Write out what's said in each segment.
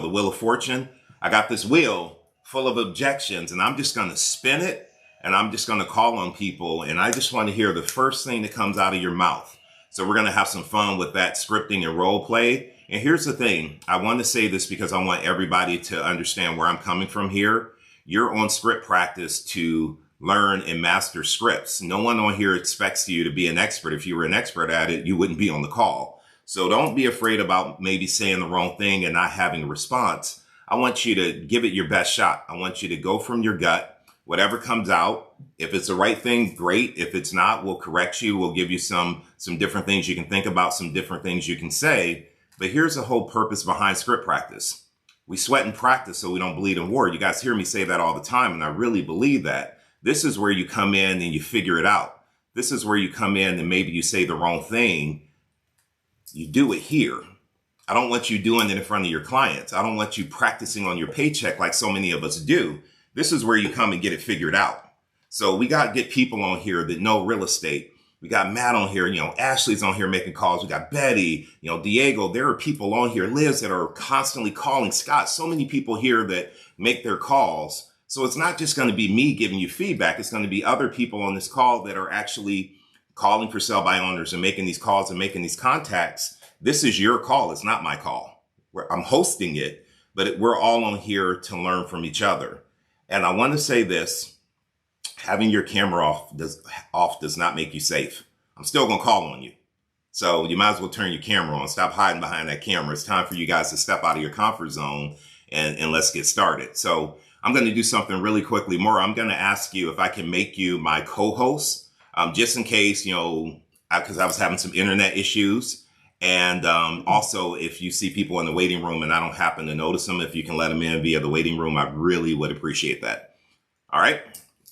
the Wheel of Fortune. I got this wheel full of objections, and I'm just going to spin it, and I'm just going to call on people, and I just want to hear the first thing that comes out of your mouth. So we're going to have some fun with that scripting and role play. And here's the thing. I want to say this because I want everybody to understand where I'm coming from here. You're on Script Practice to learn and master scripts. No one on here expects you to be an expert. If you were an expert at it, you wouldn't be on the call. So don't be afraid about maybe saying the wrong thing and not having a response. I want you to give it your best shot. I want you to go from your gut, whatever comes out. If it's the right thing, great. If it's not, we'll correct you. We'll give you some different things you can think about, some different things you can say. But here's the whole purpose behind Script Practice. We sweat and practice so we don't bleed in war. You guys hear me say that all the time, and I really believe that. This is where you come in and you figure it out. This is where you come in and maybe you say the wrong thing. You do it here. I don't want you doing it in front of your clients. I don't want you practicing on your paycheck like so many of us do. This is where you come and get it figured out. So we got to get people on here that know real estate. We got Matt on here, Ashley's on here making calls. We got Betty, Diego. There are people on here, Liz, that are constantly calling. Scott, so many people here that make their calls. So it's not just going to be me giving you feedback. It's going to be other people on this call that are actually calling for sell by owners and making these calls and making these contacts. This is your call. It's not my call. I'm hosting it, but we're all on here to learn from each other. And I want to say this. Having your camera off does not make you safe. I'm still going to call on you. So you might as well turn your camera on. Stop hiding behind that camera. It's time for you guys to step out of your comfort zone and let's get started. So I'm going to do something really quickly. Maura, I'm going to ask you if I can make you my co-host, just in case, because I was having some internet issues. And also, if you see people in the waiting room and I don't happen to notice them, if you can let them in via the waiting room, I really would appreciate that. All right.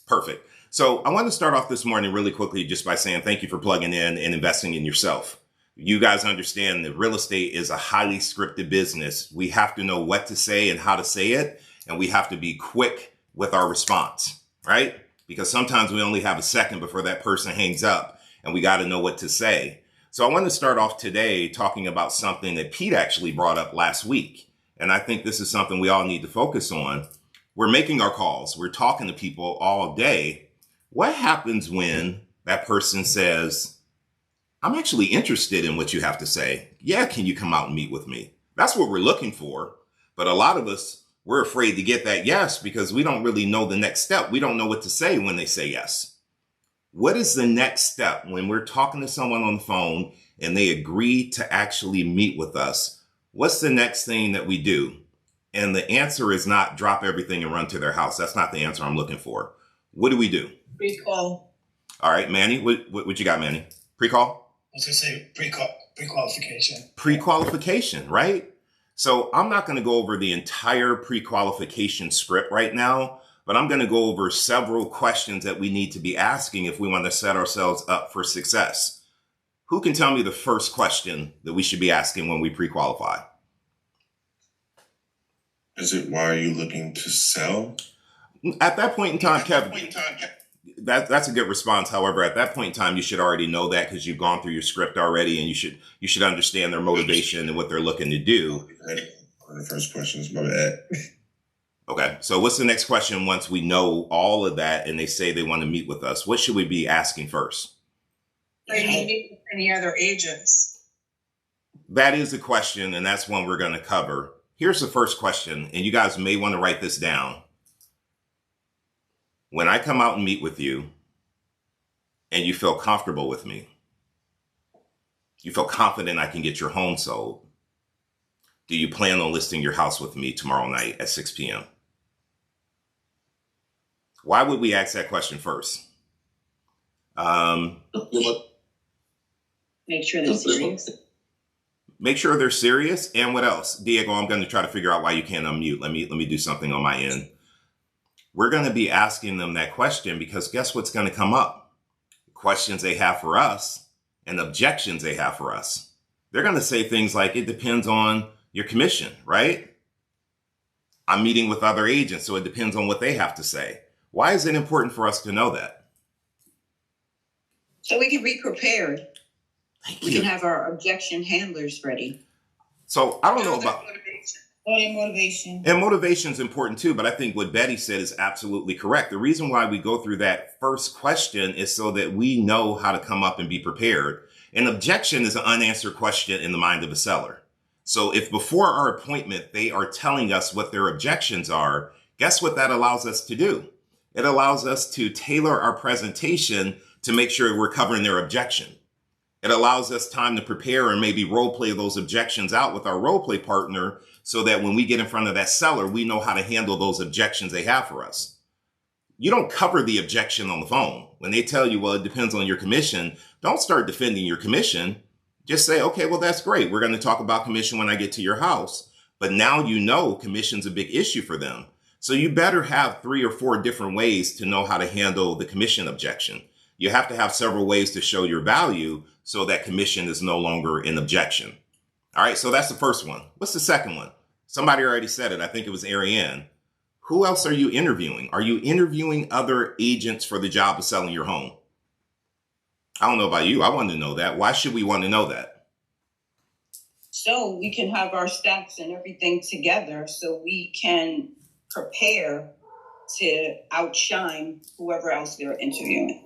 Perfect. So I want to start off this morning really quickly just by saying thank you for plugging in and investing in yourself. You guys understand that real estate is a highly scripted business. We have to know what to say and how to say it, and we have to be quick with our response, right? Because sometimes we only have a second before that person hangs up, and we got to know what to say. So I want to start off today talking about something that Pete actually brought up last week, and I think this is something we all need to focus on. We're making our calls. We're talking to people all day. What happens when that person says, I'm actually interested in what you have to say. Yeah, can you come out and meet with me? That's what we're looking for. But a lot of us, we're afraid to get that yes because we don't really know the next step. We don't know what to say when they say yes. What is the next step when we're talking to someone on the phone and they agree to actually meet with us? What's the next thing that we do? And the answer is not drop everything and run to their house. That's not the answer I'm looking for. What do we do? Pre-call. All right, Manny, what you got, Manny? Pre-call? I was going to say pre-qualification. Pre-qualification, right? So I'm not going to go over the entire pre-qualification script right now, but I'm going to go over several questions that we need to be asking if we want to set ourselves up for success. Who can tell me the first question that we should be asking when we pre-qualify? Is it why are you looking to sell? At that point in time, Kevin, that's a good response. However, at that point in time, you should already know that because you've gone through your script already, and you should understand their motivation and what they're looking to do. The first question is my bad. Okay, so what's the next question once we know all of that and they say they want to meet with us? What should we be asking first? Do you meet any other agents? That is a question, and that's one we're going to cover. Here's the first question, and you guys may want to write this down. When I come out and meet with you and you feel comfortable with me, you feel confident I can get your home sold, do you plan on listing your house with me tomorrow night at 6 p.m.? Why would we ask that question first? Make sure they're serious. Make sure they're serious. And what else? Diego, I'm going to try to figure out why you can't unmute. Let me do something on my end. We're going to be asking them that question because guess what's going to come up? Questions they have for us and objections they have for us. They're going to say things like, it depends on your commission, right? I'm meeting with other agents, so it depends on what they have to say. Why is it important for us to know that? So we can be prepared. Thank We you. can have our objection handlers ready. So I don't know about motivation. Or their motivation. And motivation is important too, but I think what Betty said is absolutely correct. The reason why we go through that first question is so that we know how to come up and be prepared. An objection is an unanswered question in the mind of a seller. So if before our appointment, they are telling us what their objections are, guess what that allows us to do? It allows us to tailor our presentation to make sure we're covering their objection. It allows us time to prepare and maybe role play those objections out with our role play partner so that when we get in front of that seller, we know how to handle those objections they have for us. You don't cover the objection on the phone. When they tell you, well, it depends on your commission, don't start defending your commission. Just say, okay, well, that's great. We're going to talk about commission when I get to your house. But now you know commission's a big issue for them. So you better have 3 or 4 different ways to know how to handle the commission objection. You have to have several ways to show your value so that commission is no longer an objection. All right, so that's the first one. What's the second one? Somebody already said it. I think it was Ariane. Who else are you interviewing? Are you interviewing other agents for the job of selling your home? I don't know about you. I want to know that. Why should we want to know that? So we can have our stats and everything together so we can prepare to outshine whoever else they're interviewing.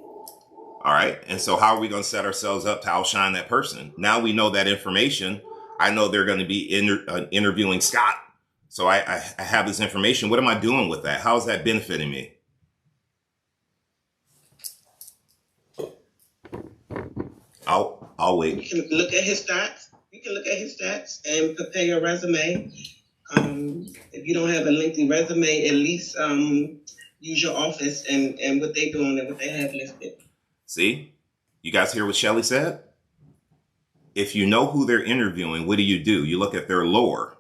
All right. And so how are we going to set ourselves up to outshine that person? Now we know that information. I know they're going to be interviewing Scott. So I have this information. What am I doing with that? How is that benefiting me? I'll wait. You can look at his stats. You can look at his stats and prepare your resume. If you don't have a lengthy resume, at least use your office and what they're doing and what they have listed. See, you guys hear what Shelly said? If you know who they're interviewing, what do? You look at their lore,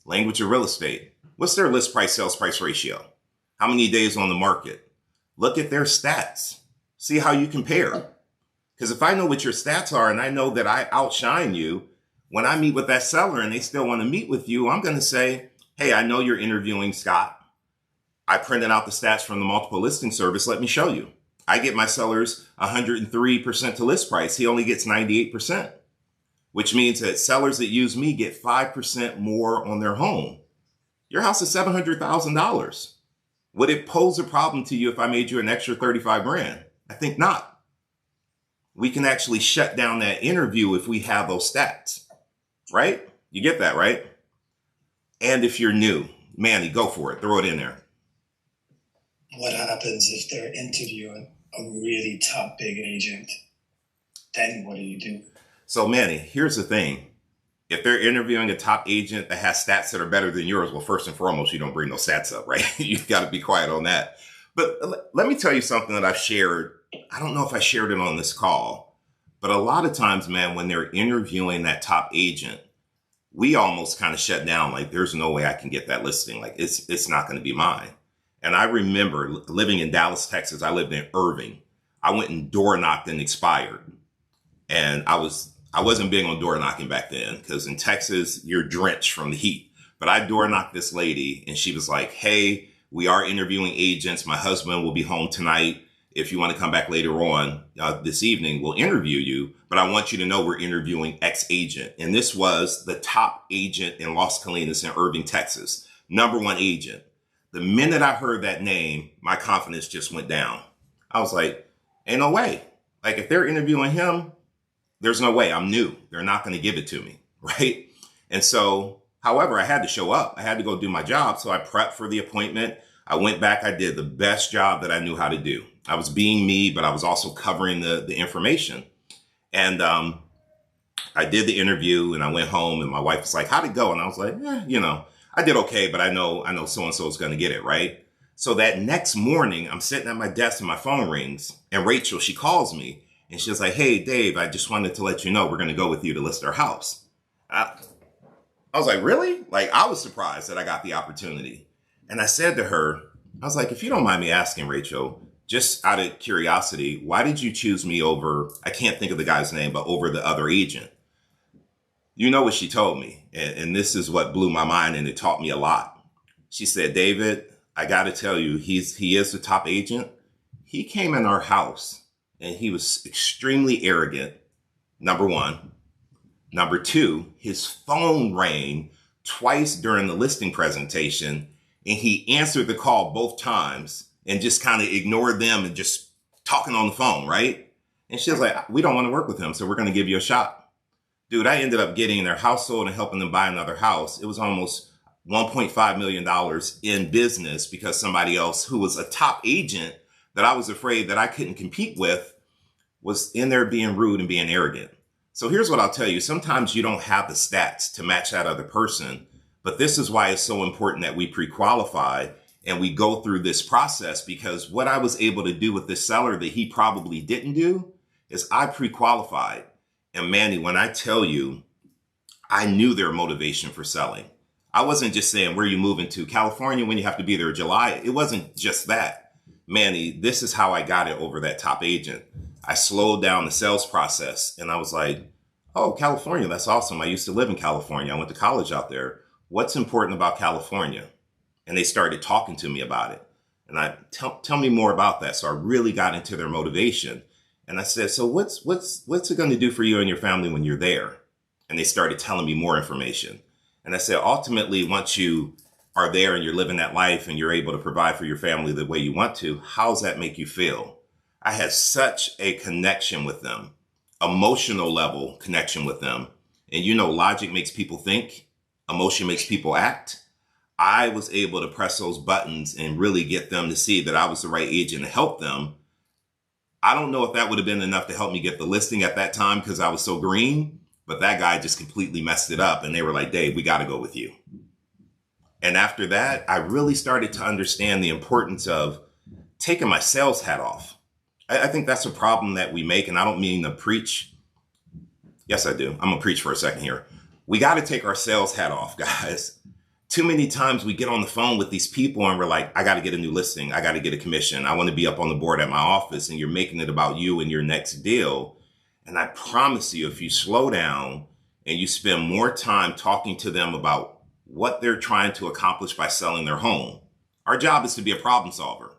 language of real estate. What's their list price, sales price ratio? How many days on the market? Look at their stats. See how you compare. Because if I know what your stats are and I know that I outshine you, when I meet with that seller and they still want to meet with you, I'm going to say, hey, I know you're interviewing Scott. I printed out the stats from the multiple listing service. Let me show you. I get my sellers 103% to list price. He only gets 98%, which means that sellers that use me get 5% more on their home. Your house is $700,000. Would it pose a problem to you if I made you an extra 35 grand? I think not. We can actually shut down that interview if we have those stats, right? You get that, right? And if you're new, Manny, go for it. Throw it in there. What happens if they're interviewing a really top big agent? Then what do you do? So Manny, here's the thing. If they're interviewing a top agent that has stats that are better than yours, well, first and foremost, you don't bring those stats up, right? You've got to be quiet on that. But let me tell you something that I've shared. I don't know if I shared it on this call, but a lot of times, man, when they're interviewing that top agent, we almost kind of shut down. Like, there's no way I can get that listing. Like, it's not going to be mine. And I remember living in Dallas, Texas. I lived in Irving. I went and door knocked and expired. And I wasn't big on door knocking back then because in Texas, you're drenched from the heat. But I door knocked this lady and she was like, hey, we are interviewing agents. My husband will be home tonight. If you want to come back later on this evening, we'll interview you. But I want you to know we're interviewing X agent. And this was the top agent in Las Colinas in Irving, Texas. #1 agent. The minute I heard that name, my confidence just went down. I was like, ain't no way. Like, if they're interviewing him, there's no way. I'm new. They're not going to give it to me, right? And so, however, I had to show up. I had to go do my job. So I prepped for the appointment. I went back. I did the best job that I knew how to do. I was being me, but I was also covering the information. And I did the interview and I went home and my wife was like, how'd it go? And I was like, I did okay, but I know so-and-so is going to get it, right? So that next morning, I'm sitting at my desk and my phone rings and Rachel, she calls me and she's like, hey, Dave, I just wanted to let you know we're going to go with you to list our house. I was like, really? Like, I was surprised that I got the opportunity. And I said to her, I was like, if you don't mind me asking, Rachel, just out of curiosity, why did you choose me over, I can't think of the guy's name, but over the other agent? You know what she told me, and this is what blew my mind, and it taught me a lot. She said, David, I got to tell you, he is the top agent. He came in our house, and he was extremely arrogant, #1. #2, his phone rang twice during the listing presentation, and he answered the call both times and just kind of ignored them and just talking on the phone, right? And she was like, we don't want to work with him, so we're going to give you a shot. Dude, I ended up getting their house sold and helping them buy another house. It was almost $1.5 million in business because somebody else who was a top agent that I was afraid that I couldn't compete with was in there being rude and being arrogant. So here's what I'll tell you. Sometimes you don't have the stats to match that other person, but this is why it's so important that we pre-qualify and we go through this process, because what I was able to do with this seller that he probably didn't do is I pre-qualified. And Manny, when I tell you, I knew their motivation for selling. I wasn't just saying, where are you moving to? California, when you have to be there July. It wasn't just that. Manny, this is how I got it over that top agent. I slowed down the sales process and I was like, oh, California, that's awesome. I used to live in California. I went to college out there. What's important about California? And they started talking to me about it. And I tell me more about that. So I really got into their motivation. And I said, so what's it going to do for you and your family when you're there? And they started telling me more information. And I said, ultimately, once you are there and you're living that life and you're able to provide for your family the way you want to, how does that make you feel? I had such a connection with them, emotional level connection with them. And you know, logic makes people think, emotion makes people act. I was able to press those buttons and really get them to see that I was the right agent to help them. I don't know if that would have been enough to help me get the listing at that time because I was so green, but that guy just completely messed it up. And they were like, Dave, we got to go with you. And after that, I really started to understand the importance of taking my sales hat off. I think that's a problem that we make, and I don't mean to preach. Yes, I do. I'm going to preach for a second here. We got to take our sales hat off, guys. Too many times we get on the phone with these people and we're like, I got to get a new listing. I got to get a commission. I want to be up on the board at my office, and you're making it about you and your next deal. And I promise you, if you slow down and you spend more time talking to them about what they're trying to accomplish by selling their home, our job is to be a problem solver.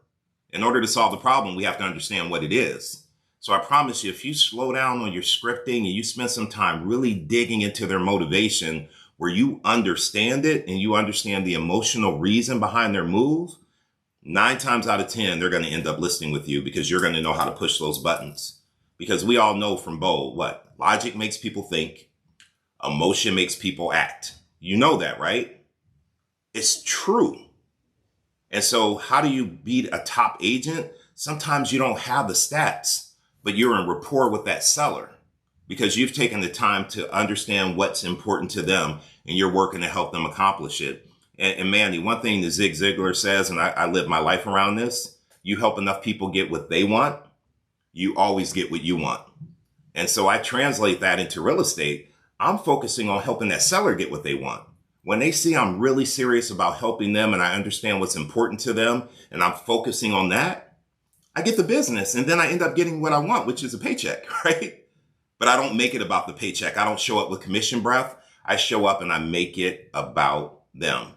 In order to solve the problem, we have to understand what it is. So I promise you, if you slow down on your scripting and you spend some time really digging into their motivation, where you understand it and you understand the emotional reason behind their move, 9 times out of 10, they're going to end up listing with you because you're going to know how to push those buttons. Because we all know from Bo, what? Logic makes people think. Emotion makes people act. You know that, right? It's true. And so how do you beat a top agent? Sometimes you don't have the stats, but you're in rapport with that seller because you've taken the time to understand what's important to them and you're working to help them accomplish it. And Manny, one thing that Zig Ziglar says, and I live my life around this, you help enough people get what they want, you always get what you want. And so I translate that into real estate. I'm focusing on helping that seller get what they want. When they see I'm really serious about helping them and I understand what's important to them and I'm focusing on that, I get the business and then I end up getting what I want, which is a paycheck, right? But I don't make it about the paycheck. I don't show up with commission breath. I show up and I make it about them.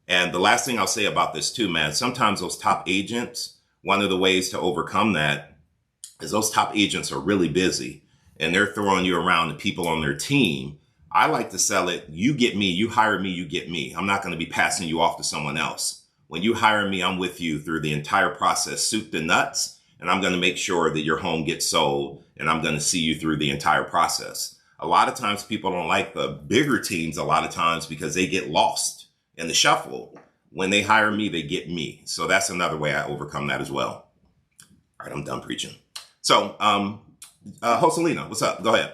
And the last thing I'll say about this too, man, sometimes those top agents, one of the ways to overcome that is those top agents are really busy and they're throwing you around to people on their team. I like to sell it. You get me, you hire me, you get me. I'm not going to be passing you off to someone else. When you hire me, I'm with you through the entire process, soup to nuts, and I'm going to make sure that your home gets sold and I'm going to see you through the entire process. A lot of times people don't like the bigger teams a lot of times because they get lost in the shuffle. When they hire me, they get me. So that's another way I overcome that as well. All right, I'm done preaching. So, Joselina, what's up? Go ahead.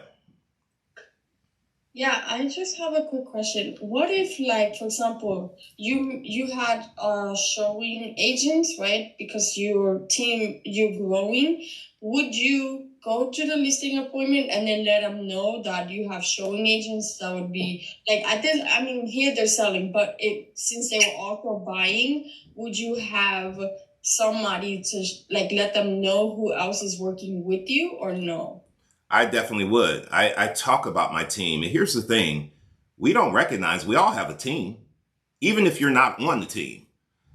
Yeah, I just have a quick question. What if, like, for example, you had showing agents, right? Because your team, you're growing. Would you go to the listing appointment and then let them know that you have showing agents? That would be like, I mean, here they're selling, but since they were also buying, would you have somebody to like let them know who else is working with you or no? I definitely would. I talk about my team. And here's the thing. We don't recognize we all have a team, even if you're not on the team.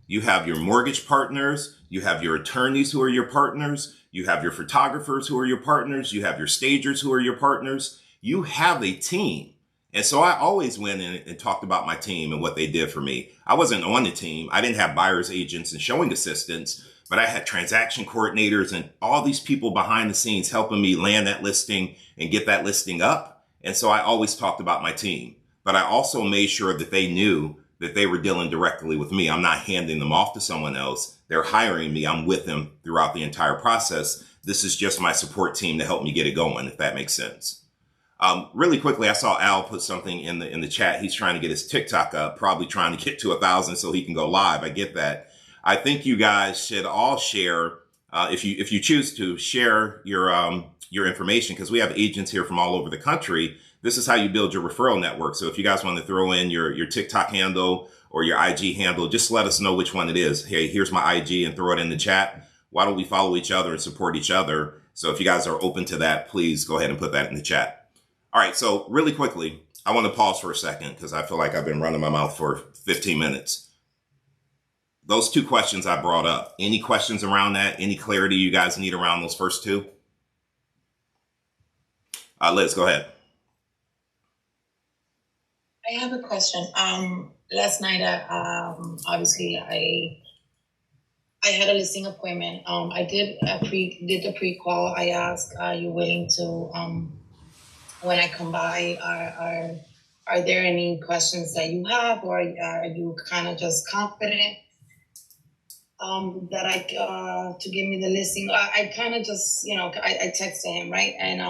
You have your mortgage partners. You have your attorneys who are your partners. You have your photographers who are your partners. You have your stagers who are your partners. You have a team. And so I always went in and talked about my team and what they did for me. I wasn't on the team. I didn't have buyer's agents and showing assistants, but I had transaction coordinators and all these people behind the scenes helping me land that listing and get that listing up. And so I always talked about my team, but I also made sure that they knew that they were dealing directly with me. I'm not handing them off to someone else. They're hiring me. I'm with them throughout the entire process. This is just my support team to help me get it going, if that makes sense. Really quickly, I saw Al put something in the chat. He's trying to get his TikTok up, probably trying to get to 1,000 so he can go live. I get that. I think you guys should all share, if you choose to share your information, because we have agents here from all over the country. This is how you build your referral network. So if you guys want to throw in your TikTok handle or your IG handle, just let us know which one it is. Hey, here's my IG, and throw it in the chat. Why don't we follow each other and support each other? So if you guys are open to that, please go ahead and put that in the chat. All right, so really quickly, I want to pause for a second because I feel like I've been running my mouth for 15 minutes. Those two questions I brought up, any questions around that? Any clarity you guys need around those first two? Liz, go ahead. I have a question. Last night, obviously, I had a listing appointment. I did the pre-qual. I asked, are you willing to, when I come by, are there any questions that you have, or are you kind of just confident that to give me the listing? I kind of just, I texted him, right? And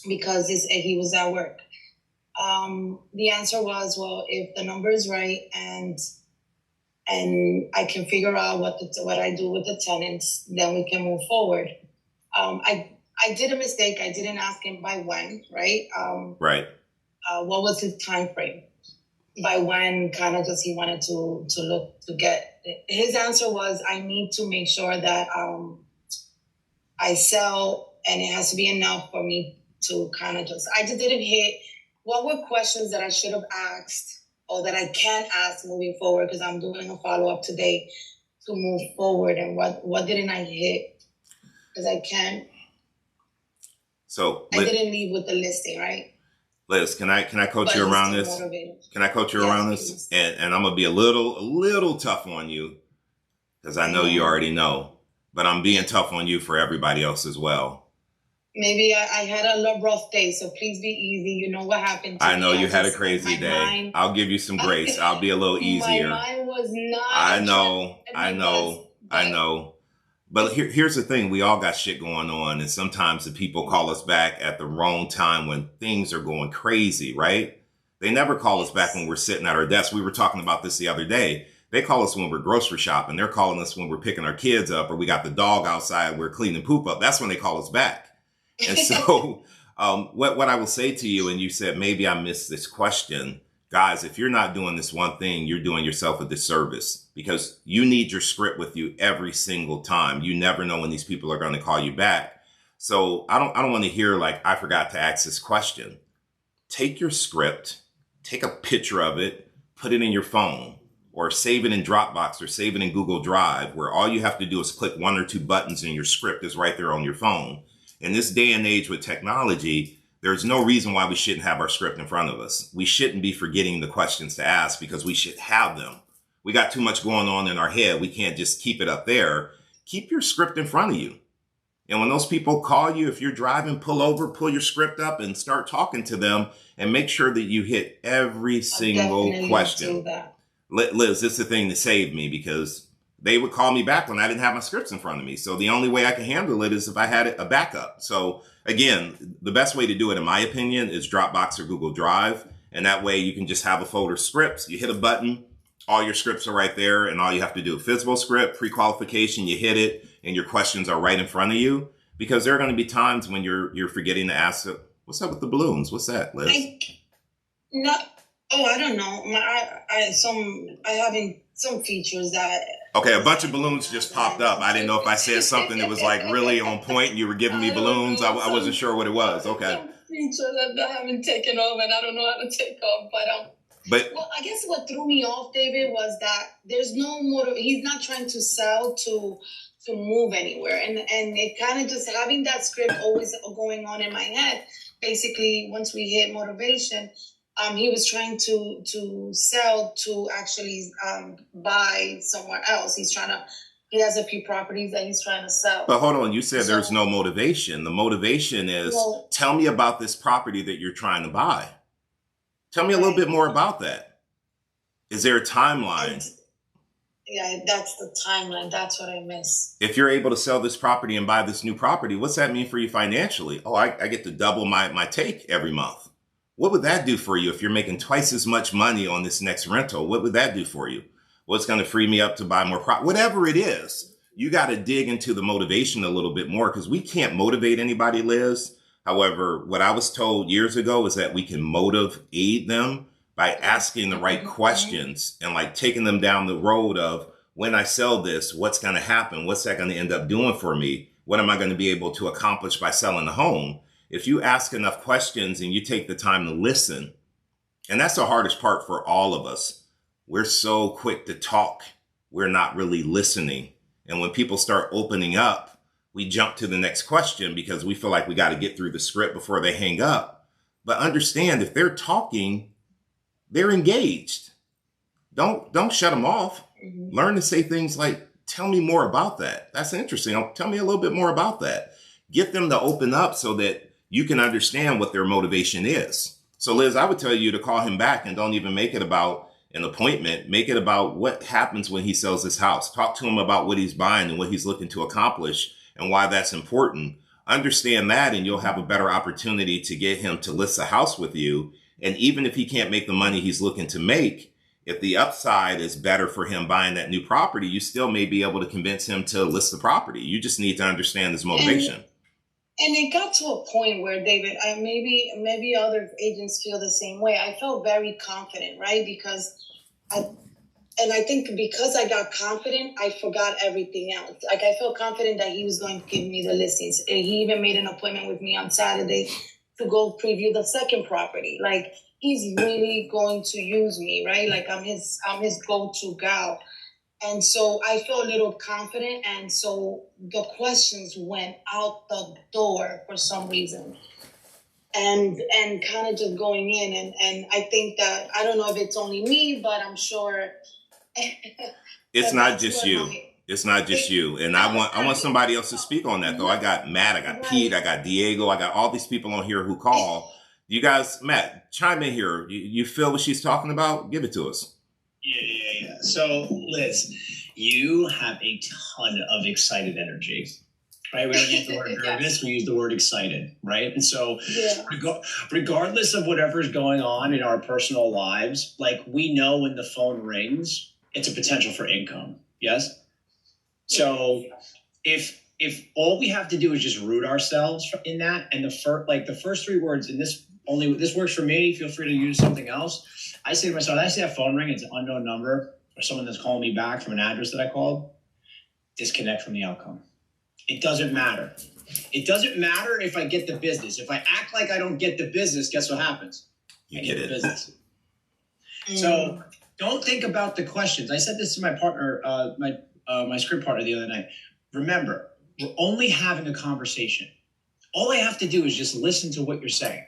because he was at work. The answer was, well, if the number is right and I can figure out what I do with the tenants, then we can move forward. I did a mistake. I didn't ask him by when, right? Right. What was his time frame? By when kind of just he wanted to look to get. His answer was, I need to make sure that I sell, and it has to be enough for me to kind of just. I just didn't hit. What were questions that I should have asked or that I can ask moving forward? Because I'm doing a follow-up today to move forward. And what didn't I hit? Because I can't. So I didn't leave with the listing, right? Liz, can I coach you around this? Can I coach you around this? And I'm gonna be a little tough on you because I know you already know, but I'm being tough on you for everybody else as well. Maybe I had a rough day, so please be easy. You know what happened to me. I know you had a crazy day. I'll give you some grace. I'll be a little easier. My mind was not. I know. But here's the thing. We all got shit going on. And sometimes the people call us back at the wrong time when things are going crazy, right? They never call us back when we're sitting at our desk. We were talking about this the other day. They call us when we're grocery shopping. They're calling us when we're picking our kids up, or we got the dog outside, we're cleaning poop up. That's when they call us back. And so what I will say to you, and you said, maybe I missed this question. Guys, if you're not doing this one thing, you're doing yourself a disservice, because you need your script with you every single time. You never know when these people are going to call you back. So I don't want to hear like, I forgot to ask this question. Take your script, take a picture of it, put it in your phone, or save it in Dropbox, or save it in Google Drive, where all you have to do is click one or two buttons and your script is right there on your phone. In this day and age with technology, there's no reason why we shouldn't have our script in front of us. We shouldn't be forgetting the questions to ask, because we should have them. We got too much going on in our head. We can't just keep it up there. Keep your script in front of you. And when those people call you, if you're driving, pull over, pull your script up and start talking to them, and make sure that you hit every single question. Liz, this is the thing that saved me, because they would call me back when I didn't have my scripts in front of me. So the only way I can handle it is if I had a backup. So again, the best way to do it, in my opinion, is Dropbox or Google Drive. And that way you can just have a folder of scripts. You hit a button, all your scripts are right there. And all you have to do, FSBO script, pre-qualification, you hit it, and your questions are right in front of you. Because there are going to be times when you're forgetting to ask, what's up with the balloons? What's that, Liz? I don't know. I having some features that. Okay, a bunch of balloons just popped up. I didn't know if I said something that was like really on point and you were giving me balloons. I wasn't sure what it was. Okay. Some feature that I haven't taken off, and I don't know how to take off. But well, I guess what threw me off, David, was that there's no motive. He's not trying to sell to move anywhere, and it kind of just having that script always going on in my head. Basically, once we hit motivation, he was trying to sell to actually buy somewhere else. He has a few properties that he's trying to sell. But hold on, you said there's no motivation. The motivation is, Well- tell me about this property that you're trying to buy. Tell me a little bit more about that. Is there a timeline? Yeah, that's the timeline. That's what I miss. If you're able to sell this property and buy this new property, what's that mean for you financially? Oh, I get to double my take every month. What would that do for you if you're making twice as much money on this next rental? What would that do for you? What's going to free me up to buy more property? Whatever it is, you got to dig into the motivation a little bit more, because we can't motivate anybody, Liz. However, what I was told years ago is that we can motivate them by asking the right questions and like taking them down the road of, when I sell this, what's going to happen? What's that going to end up doing for me? What am I going to be able to accomplish by selling the home? If you ask enough questions and you take the time to listen, and that's the hardest part for all of us. We're so quick to talk. We're not really listening. And when people start opening up, we jump to the next question because we feel like we got to get through the script before they hang up. But understand, if they're talking, they're engaged. Don't shut them off. Mm-hmm. Learn to say things like, tell me more about that. That's interesting. Tell me a little bit more about that. Get them to open up so that you can understand what their motivation is. So Liz, I would tell you to call him back and don't even make it about an appointment. Make it about what happens when he sells his house. Talk to him about what he's buying and what he's looking to accomplish and why that's important. Understand that, and you'll have a better opportunity to get him to list the house with you. And even if he can't make the money he's looking to make, if the upside is better for him buying that new property, you still may be able to convince him to list the property. You just need to understand his motivation. And it got to a point where, David, maybe other agents feel the same way. I felt very confident, right? I think because I got confident, I forgot everything else. Like, I felt confident that he was going to give me the listings. And he even made an appointment with me on Saturday to go preview the second property. Like, he's really going to use me, right? Like, I'm his go-to gal. And so I felt a little confident. And so the questions went out the door for some reason. And kind of just going in. And I think that, I don't know if it's only me, but I'm sure. It's not just you. It's not just you. And I want somebody else to speak on that, though. I got Matt, I got Pete, I got Diego, I got all these people on here who call. You guys, Matt, chime in here. You feel what she's talking about? Give it to us. Yeah. So, Liz, you have a ton of excited energy, right? We don't use the word nervous, we use the word excited, right? And so, regardless of whatever's going on in our personal lives, like, we know when the phone rings, it's a potential for income. Yes? So, if all we have to do is just root ourselves in that, and the first three words, and this works for me, feel free to use something else. I say to myself, I see that phone ring, it's an unknown number, or someone that's calling me back from an address that I called, disconnect from the outcome. It doesn't matter. It doesn't matter if I get the business. If I act like I don't get the business, guess what happens? I get the business. So don't think about the questions. I said this to my partner, my script partner the other night. Remember, we're only having a conversation. All I have to do is just listen to what you're saying.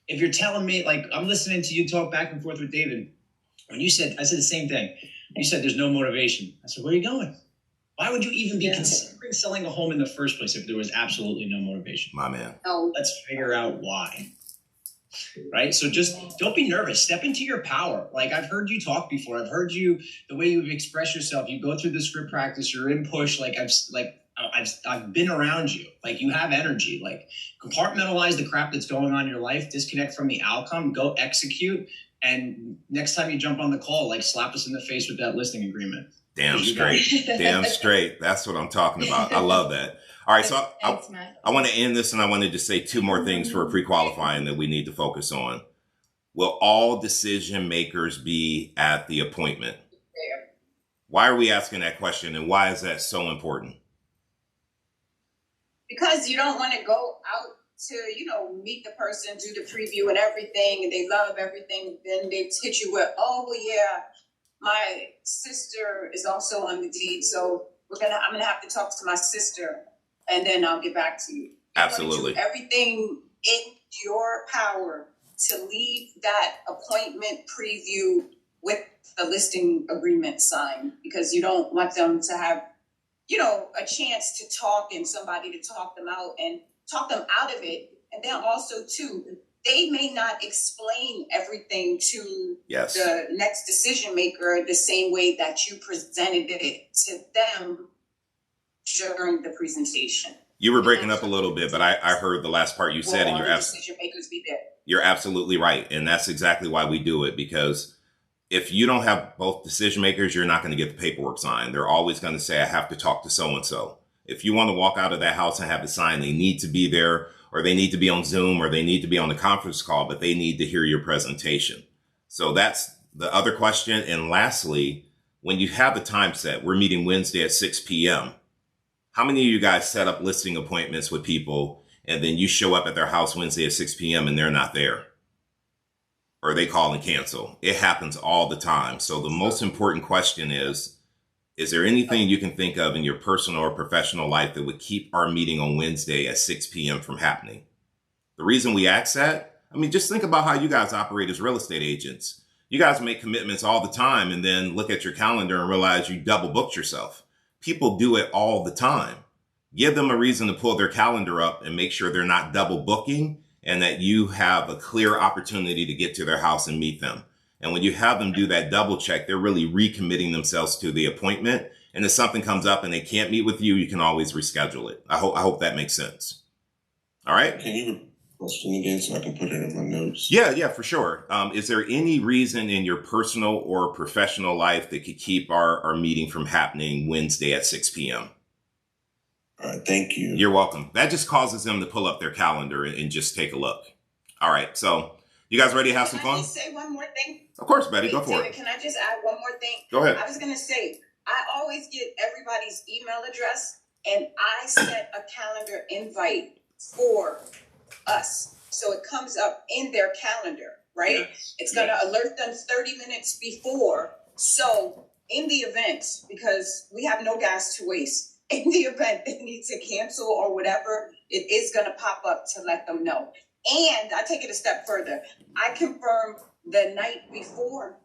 If you're telling me, like, I'm listening to you talk back and forth with David, when I said the same thing. You said there's no motivation. I said, where are you going? Why would you even be considering selling a home in the first place if there was absolutely no motivation? My man. Let's figure out why. Right? So just don't be nervous. Step into your power. Like, I've heard you talk before. I've heard you, the way you've expressed yourself. You go through the script practice. You're in push. I've been around you. Like, you have energy. Like, compartmentalize the crap that's going on in your life. Disconnect from the outcome. Go execute. And next time you jump on the call, like, slap us in the face with that listing agreement. Damn straight. Damn straight. That's what I'm talking about. I love that. All right, so I want to end this, and I want to just say two more things for pre-qualifying that we need to focus on. Will all decision makers be at the appointment? Why are we asking that question, and why is that so important? Because you don't want to go out to, meet the person, do the preview and everything, and they love everything. Then they hit you with, oh, well, yeah, my sister is also on the deed, so I'm gonna have to talk to my sister, and then I'll get back to you. Absolutely. Do everything in your power to leave that appointment preview with the listing agreement signed, because you don't want them to have, you know, a chance to talk and somebody to talk them out of it. And then also too, they may not explain everything to Yes. the next decision maker the same way that you presented it to them during the presentation. You were breaking up a little bit, but I heard the last part you said, and Will all the decision makers be there? you're absolutely right. And that's exactly why we do it, because if you don't have both decision makers, you're not going to get the paperwork signed. They're always going to say, I have to talk to so-and-so. If you want to walk out of that house and have it signed, they need to be there, or they need to be on Zoom, or they need to be on the conference call, but they need to hear your presentation. So that's the other question. And lastly, when you have the time set, we're meeting Wednesday at 6 p.m. How many of you guys set up listing appointments with people and then you show up at their house Wednesday at 6 p.m. and they're not there? Or they call and cancel? It happens all the time. So the most important question is there anything you can think of in your personal or professional life that would keep our meeting on Wednesday at 6 p.m. from happening? The reason we ask that, I mean, just think about how you guys operate as real estate agents. You guys make commitments all the time and then look at your calendar and realize you double booked yourself. People do it all the time. Give them a reason to pull their calendar up and make sure they're not double booking, and that you have a clear opportunity to get to their house and meet them. And when you have them do that double check, they're really recommitting themselves to the appointment. And if something comes up and they can't meet with you, you can always reschedule it. I hope that makes sense. All right. Can you repeat the question again so I can put it in my notes? Yeah, for sure. Is there any reason in your personal or professional life that could keep our meeting from happening Wednesday at 6 p.m.? All right, thank you. You're welcome. That just causes them to pull up their calendar and just take a look. All right. So you guys ready to have some fun? Can I just say one more thing? Of course, Betty, go for it. Can I just add one more thing? Go ahead. I was going to say, I always get everybody's email address, and I set a calendar invite for us. So it comes up in their calendar, right? Yes. It's going to alert them 30 minutes before. So in the event, because we have no gas to waste, in the event they need to cancel or whatever, it is going to pop up to let them know. And I take it a step further. I confirm the night before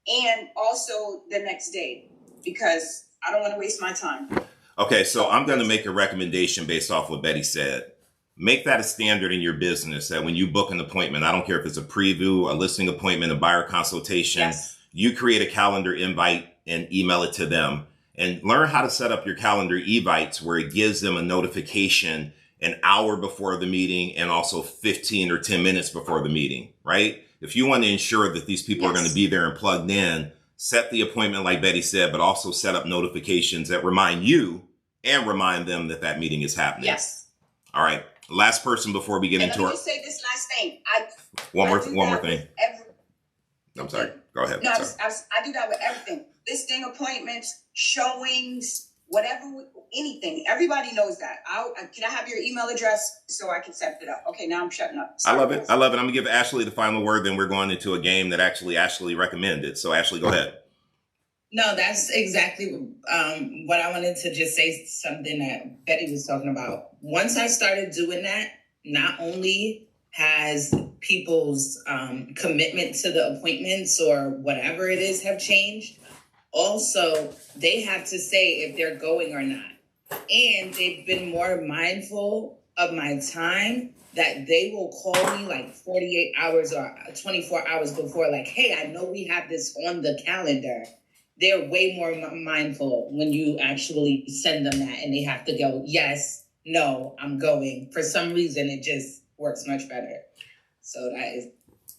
and also the next day, because I don't want to waste my time. Okay, so I'm going to make a recommendation based off what Betty said. Make that a standard in your business that when you book an appointment, I don't care if it's a preview, a listing appointment, a buyer consultation, Yes. You create a calendar invite and email it to them. And learn how to set up your calendar invites where it gives them a notification an hour before the meeting and also 15 or 10 minutes before the meeting, right? If you want to ensure that these people are going to be there and plugged in, set the appointment like Betty said, but also set up notifications that remind you and remind them that that meeting is happening. Yes. All right. Last person before we get And into let me our... just say this last thing. One more I do thing. that with I'm sorry. Go ahead. No, Sorry. I do that with everything. Listing appointments, showings, whatever, anything. Everybody knows that. Can I have your email address so I can set it up? Okay, now I'm shutting up. I love it. I'm going to give Ashley the final word. Then we're going into a game that actually Ashley recommended. So Ashley, go ahead. No, that's exactly what I wanted to just say, something that Betty was talking about. Once I started doing that, not only has people's commitment to the appointments or whatever it is have changed, also they have to say if they're going or not. And they've been more mindful of my time, that they will call me like 48 hours or 24 hours before, like, hey, I know we have this on the calendar. They're way more mindful when you actually send them that and they have to go, yes, no, I'm going. For some reason, it just works much better. So that is...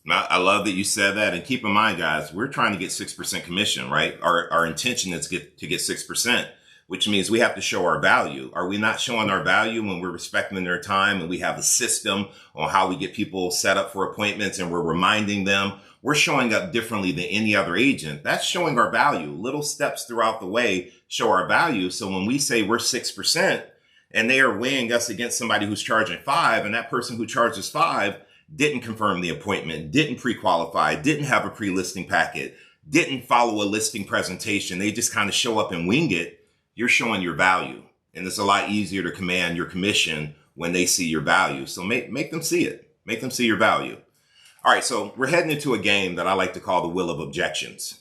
I love that you said that. And keep in mind, guys, we're trying to get 6% commission, right? Our intention is to get 6%, which means we have to show our value. Are we not showing our value when we're respecting their time and we have a system on how we get people set up for appointments and we're reminding them? We're showing up differently than any other agent. That's showing our value. Little steps throughout the way show our value. So when we say we're 6% and they are weighing us against somebody who's charging 5, and that person who charges 5 didn't confirm the appointment, didn't pre-qualify, didn't have a pre-listing packet, didn't follow a listing presentation, they just kind of show up and wing it, you're showing your value. And it's a lot easier to command your commission when they see your value. So make them see it. Make them see your value. All right, so we're heading into a game that I like to call the Wheel of Objections.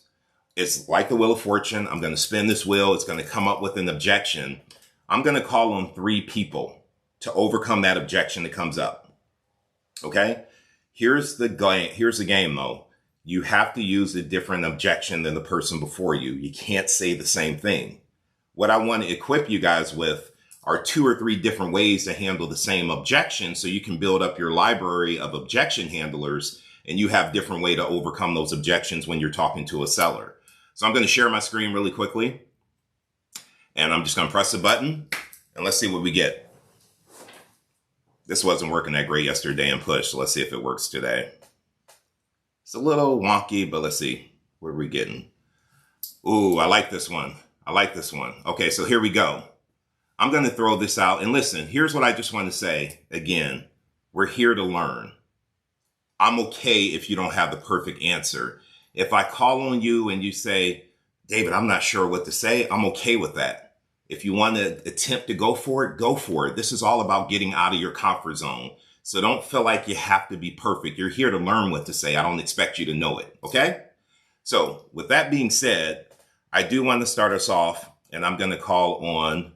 It's like the Wheel of Fortune. I'm going to spin this wheel. It's going to come up with an objection. I'm going to call on 3 people to overcome that objection that comes up. Okay? Here's the game, though. You have to use a different objection than the person before you. You can't say the same thing. What I want to equip you guys with are 2 or 3 different ways to handle the same objection, so you can build up your library of objection handlers, and you have different way to overcome those objections when you're talking to a seller. So I'm going to share my screen really quickly, and I'm just going to press the button, and let's see what we get. This wasn't working that great yesterday in push, so let's see if it works today. It's a little wonky, but let's see. What are we getting? Ooh, I like this one. I like this one. Okay, so here we go. I'm going to throw this out. And listen, here's what I just want to say. Again, we're here to learn. I'm okay if you don't have the perfect answer. If I call on you and you say, David, I'm not sure what to say, I'm okay with that. If you want to attempt to go for it, go for it. This is all about getting out of your comfort zone. So don't feel like you have to be perfect. You're here to learn what to say. I don't expect you to know it. Okay? So with that being said, I do want to start us off, and I'm going to call on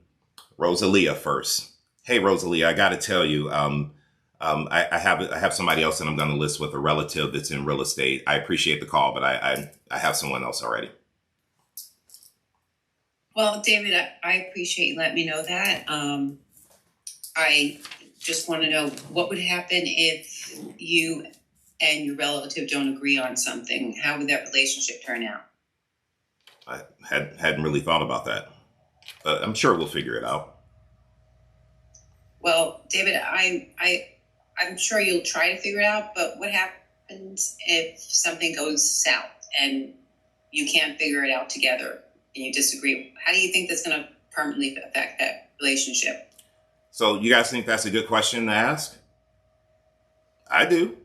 Rosalia first. Hey, Rosalia, I got to tell you, I have somebody else that I'm going to list with, a relative that's in real estate. I appreciate the call, but I have someone else already. Well, David, I appreciate you letting me know that. I just want to know what would happen if you and your relative don't agree on something. How would that relationship turn out? I hadn't really thought about that. I'm sure we'll figure it out. Well, David, I'm sure you'll try to figure it out, but what happens if something goes south and you can't figure it out together and you disagree? How do you think that's going to permanently affect that relationship? So you guys think that's a good question to ask? I do.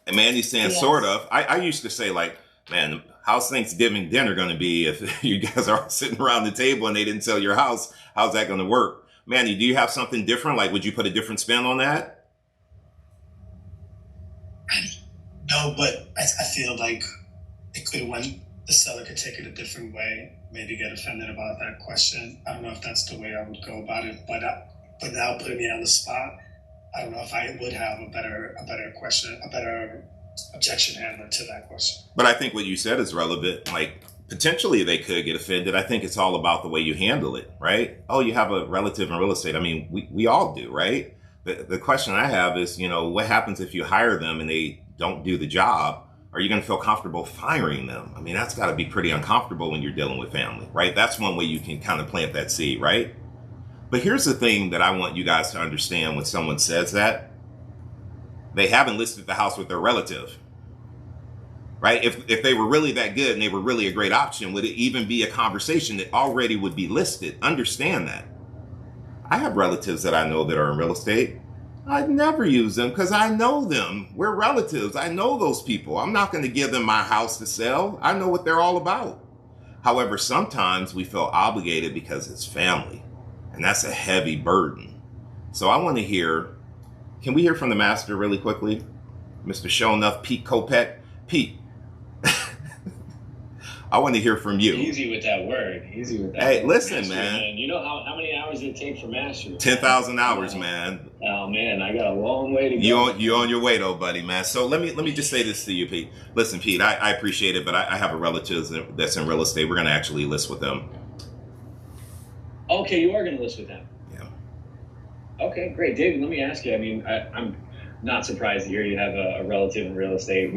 And Mandy's saying sort of. I used to say, like, man, how's Thanksgiving dinner going to be if you guys are all sitting around the table and they didn't sell your house? How's that going to work? Mandy, do you have something different? Like, would you put a different spin on that? No, but I feel like the seller could take it a different way, maybe get offended about that question. I don't know if that's the way I would go about it, but now putting me on the spot, I don't know if I would have a better objection handler to that question. But I think what you said is relevant. Like, potentially they could get offended. I think it's all about the way you handle it, right? Oh, you have a relative in real estate. I mean, we all do, right? The question I have is, what happens if you hire them and they don't do the job? Are you going to feel comfortable firing them? I mean, that's got to be pretty uncomfortable when you're dealing with family, right? That's one way you can kind of plant that seed, right? But here's the thing that I want you guys to understand when someone says that. They haven't listed the house with their relative, right? If they were really that good and they were really a great option, would it even be a conversation that already would be listed? Understand that. I have relatives that I know that are in real estate. I'd never use them because I know them. We're relatives. I know those people. I'm not going to give them my house to sell. I know what they're all about. However, sometimes we feel obligated because it's family, and that's a heavy burden. So I want to hear, can we hear from the master really quickly? Mr. Show Enough, Pete Kopech. Pete, I want to hear from you. Easy with that word. Easy with that. Hey, word. Listen, master, man. You know how many hours it takes for master? 10,000 hours, man. Oh man, I got a long way to go. You on your way though, buddy, man. So let me just say this to you, Pete. Listen, Pete, I appreciate it, but I have a relative that's in real estate. We're going to actually list with them. Okay, you are going to list with them. Yeah. Okay, great, David. Let me ask you. I mean, I'm not surprised to hear you have a relative in real estate.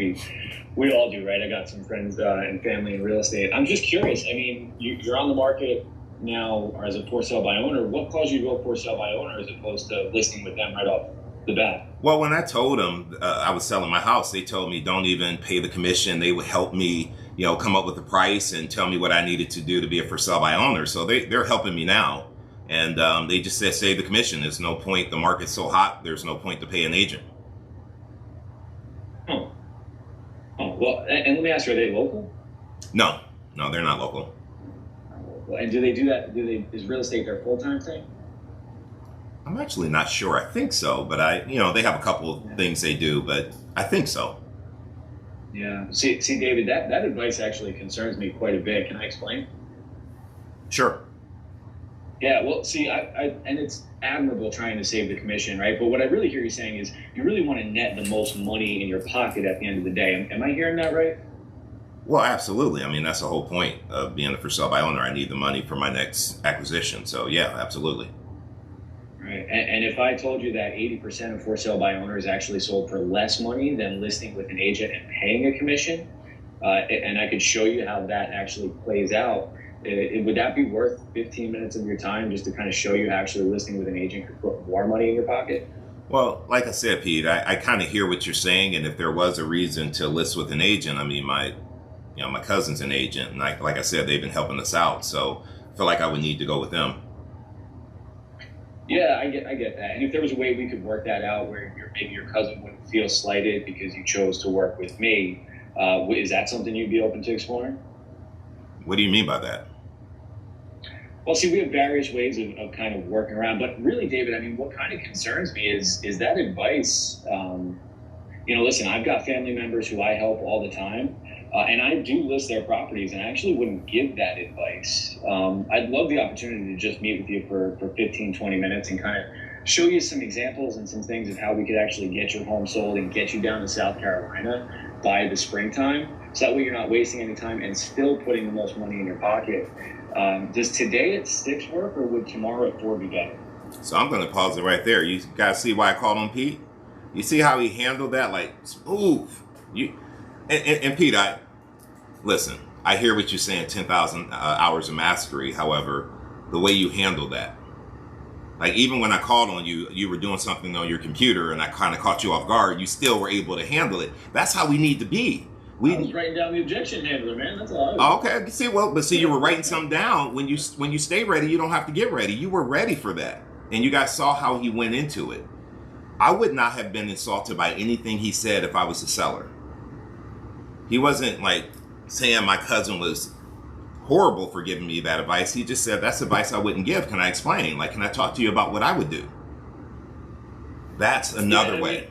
We all do, right? I got some friends and family in real estate. I'm just curious. I mean, you're on the market now as a for sale by owner. What caused you to go for sale by owner as opposed to listing with them right off the bat? Well, when I told them I was selling my house, they told me don't even pay the commission. They would help me, come up with the price and tell me what I needed to do to be a for sale by owner. So they're helping me now. And they just said, save the commission. There's no point. The market's so hot. There's no point to pay an agent. Oh, well, and let me ask you, are they local? No, they're not local. And do they do that? Is real estate their full-time thing? I'm actually not sure. I think so, but they have a couple of things they do, but I think so. Yeah. See, David, that advice actually concerns me quite a bit. Can I explain? Sure. Yeah, well, see, and it's admirable trying to save the commission, right? But what I really hear you saying is you really want to net the most money in your pocket at the end of the day. Am I hearing that right? Well, absolutely. I mean, that's the whole point of being a for sale by owner. I need the money for my next acquisition. So, yeah, absolutely. Right. And if I told you that 80% of for sale by owners actually sold for less money than listing with an agent and paying a commission, and I could show you how that actually plays out, would that be worth 15 minutes of your time just to kind of show you how actually listing with an agent could put more money in your pocket? Well, like I said, Pete, I kind of hear what you're saying. And if there was a reason to list with an agent, I mean, my cousin's an agent. And like I said, they've been helping us out. So I feel like I would need to go with them. Yeah, I get that. And if there was a way we could work that out where maybe your cousin wouldn't feel slighted because you chose to work with me, is that something you'd be open to exploring? What do you mean by that? Well, see, we have various ways of kind of working around, but really, David, I mean, what kind of concerns me is that advice. Listen, I've got family members who I help all the time, and I do list their properties, and I actually wouldn't give that advice. I'd love the opportunity to just meet with you for 15, 20 minutes and kind of show you some examples and some things of how we could actually get your home sold and get you down to South Carolina by the springtime. So that way you're not wasting any time and still putting the most money in your pocket. Does today at 6 work, or would tomorrow at 4 be better? So I'm going to pause it right there. You guys see why I called on Pete? You see how he handled that? Like, smooth. And Pete, listen, I hear what you're saying, 10,000 hours of mastery. However, the way you handled that, like even when I called on you, you were doing something on your computer and I kind of caught you off guard. You still were able to handle it. That's how we need to be. I was writing down the objection handler, man. That's all I was. Okay. See, you were writing something down. When you stay ready, you don't have to get ready. You were ready for that. And you guys saw how he went into it. I would not have been insulted by anything he said if I was a seller. He wasn't like saying my cousin was horrible for giving me that advice. He just said, that's advice I wouldn't give. Can I explain? Like, can I talk to you about what I would do? That's another way.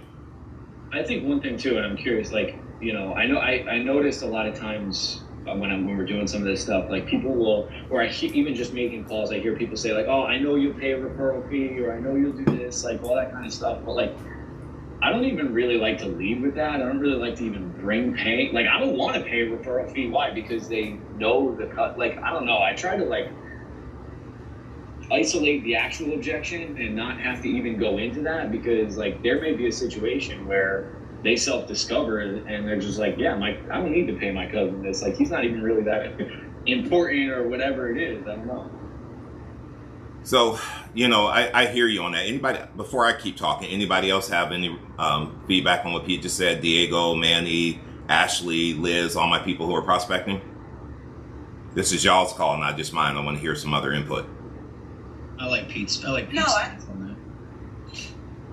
I think one thing too, and I'm curious, like, I noticed a lot of times when we're doing some of this stuff, like people will, or even just making calls, I hear people say like, oh, I know you'll pay a referral fee, or I know you'll do this, like all that kind of stuff. But like, I don't even really like to lead with that. I don't really like to even bring pay. Like, I don't want to pay a referral fee. Why? Because they know the cut. Like, I don't know. I try to like isolate the actual objection and not have to even go into that, because like there may be a situation where they self-discover and they're just like, yeah, I don't need to pay my cousin this. Like, he's not even really that important or whatever it is. I don't know. So, I hear you on that. Anybody, before I keep talking, anybody else have any feedback on what Pete just said? Diego, Manny, Ashley, Liz, all my people who are prospecting? This is y'all's call, not just mine. I want to hear some other input. I like Pete's on that.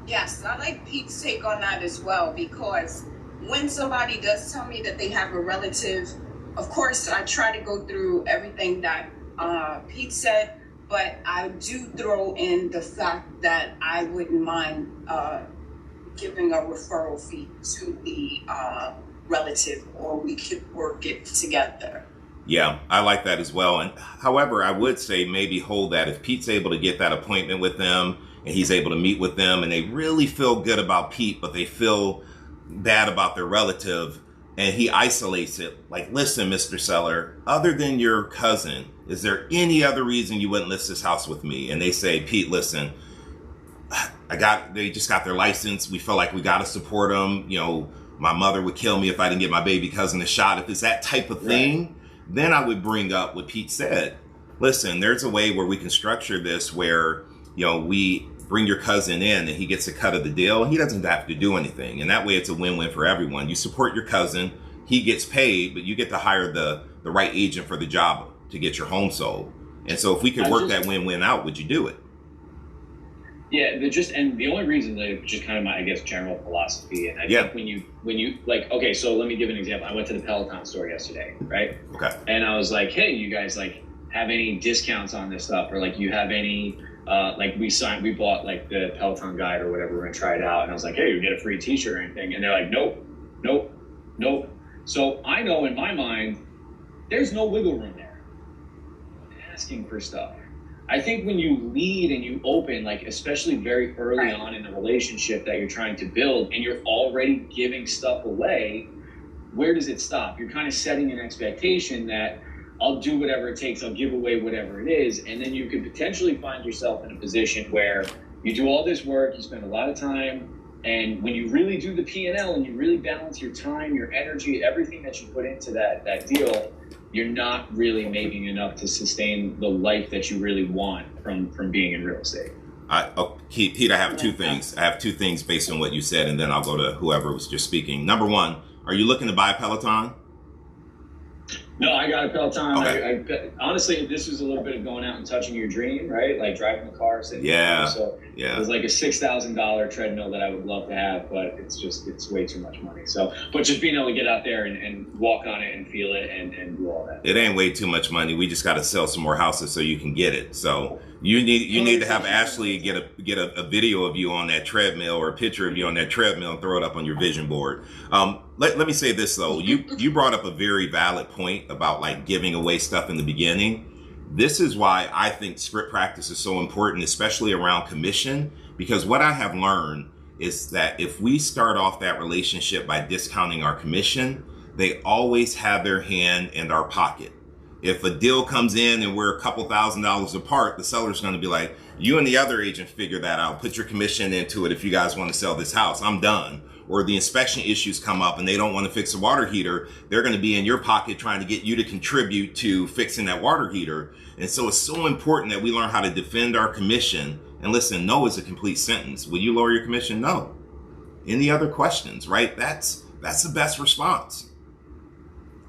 Yes, I like Pete's take on that as well, because when somebody does tell me that they have a relative, of course, I try to go through everything that Pete said, but I do throw in the fact that I wouldn't mind giving a referral fee to the relative, or we could work it together. Yeah, I like that as well. And however, I would say maybe hold that if Pete's able to get that appointment with them and he's able to meet with them and they really feel good about Pete, but they feel bad about their relative, and he isolates it. Like, listen, Mr. Seller, other than your cousin, is there any other reason you wouldn't list this house with me? And they say, Pete, listen, they just got their license. We feel like we got to support them. My mother would kill me if I didn't get my baby cousin a shot. If it's that type of thing, then I would bring up what Pete said. Listen, there's a way where we can structure this where, we bring your cousin in and he gets a cut of the deal. He doesn't have to do anything. And that way it's a win-win for everyone. You support your cousin, he gets paid, but you get to hire the right agent for the job to get your home sold. And so if we could work that win-win out, would you do it? Yeah, and the only reason that just kind of my, I guess, general philosophy. And I think when you like, okay, so let me give an example. I went to the Peloton store yesterday, right? Okay. And I was like, hey, you guys like have any discounts on this stuff, or like you have any like we bought like the Peloton guide or whatever, we're gonna try it out, and I was like, hey, you get a free t-shirt or anything, and they're like, nope. So I know in my mind there's no wiggle room there asking for stuff. I think when you lead and you open, like especially very early on in a relationship that you're trying to build, and you're already giving stuff away, where does it stop? You're kind of setting an expectation that I'll do whatever it takes, I'll give away whatever it is, and then you could potentially find yourself in a position where you do all this work, you spend a lot of time, and when you really do the P&L and you really balance your time, your energy, everything that you put into that deal, you're not really making enough to sustain the life that you really want from being in real estate. Pete, I have two things. I have two things based on what you said, and then I'll go to whoever was just speaking. Number one, are you looking to buy a Peloton? No, I got a Peloton. Okay. I honestly, this was a little bit of going out and touching your dream, right? Like driving the car, sitting Yeah. there. So Yeah. it was like a $6,000 treadmill that I would love to have, but it's way too much money. So, but just being able to get out there and walk on it and feel it and do all that. It ain't way too much money. We just got to sell some more houses so you can get it. So you need to have Ashley get a video of you on that treadmill or a picture of you on that treadmill and throw it up on your vision board. Let me say this though. You brought up a very valid point about like giving away stuff in the beginning. This is why I think script practice is so important, especially around commission, because what I have learned is that if we start off that relationship by discounting our commission, they always have their hand in our pocket. If a deal comes in and we're a couple $1,000s apart, the seller's going to be like, you and the other agent figure that out. Put your commission into it if you guys want to sell this house. I'm done. Or the inspection issues come up and they don't want to fix the water heater. They're going to be in your pocket trying to get you to contribute to fixing that water heater. And so it's so important that we learn how to defend our commission. And listen, no is a complete sentence. Will you lower your commission? No. Any other questions, right? That's the best response.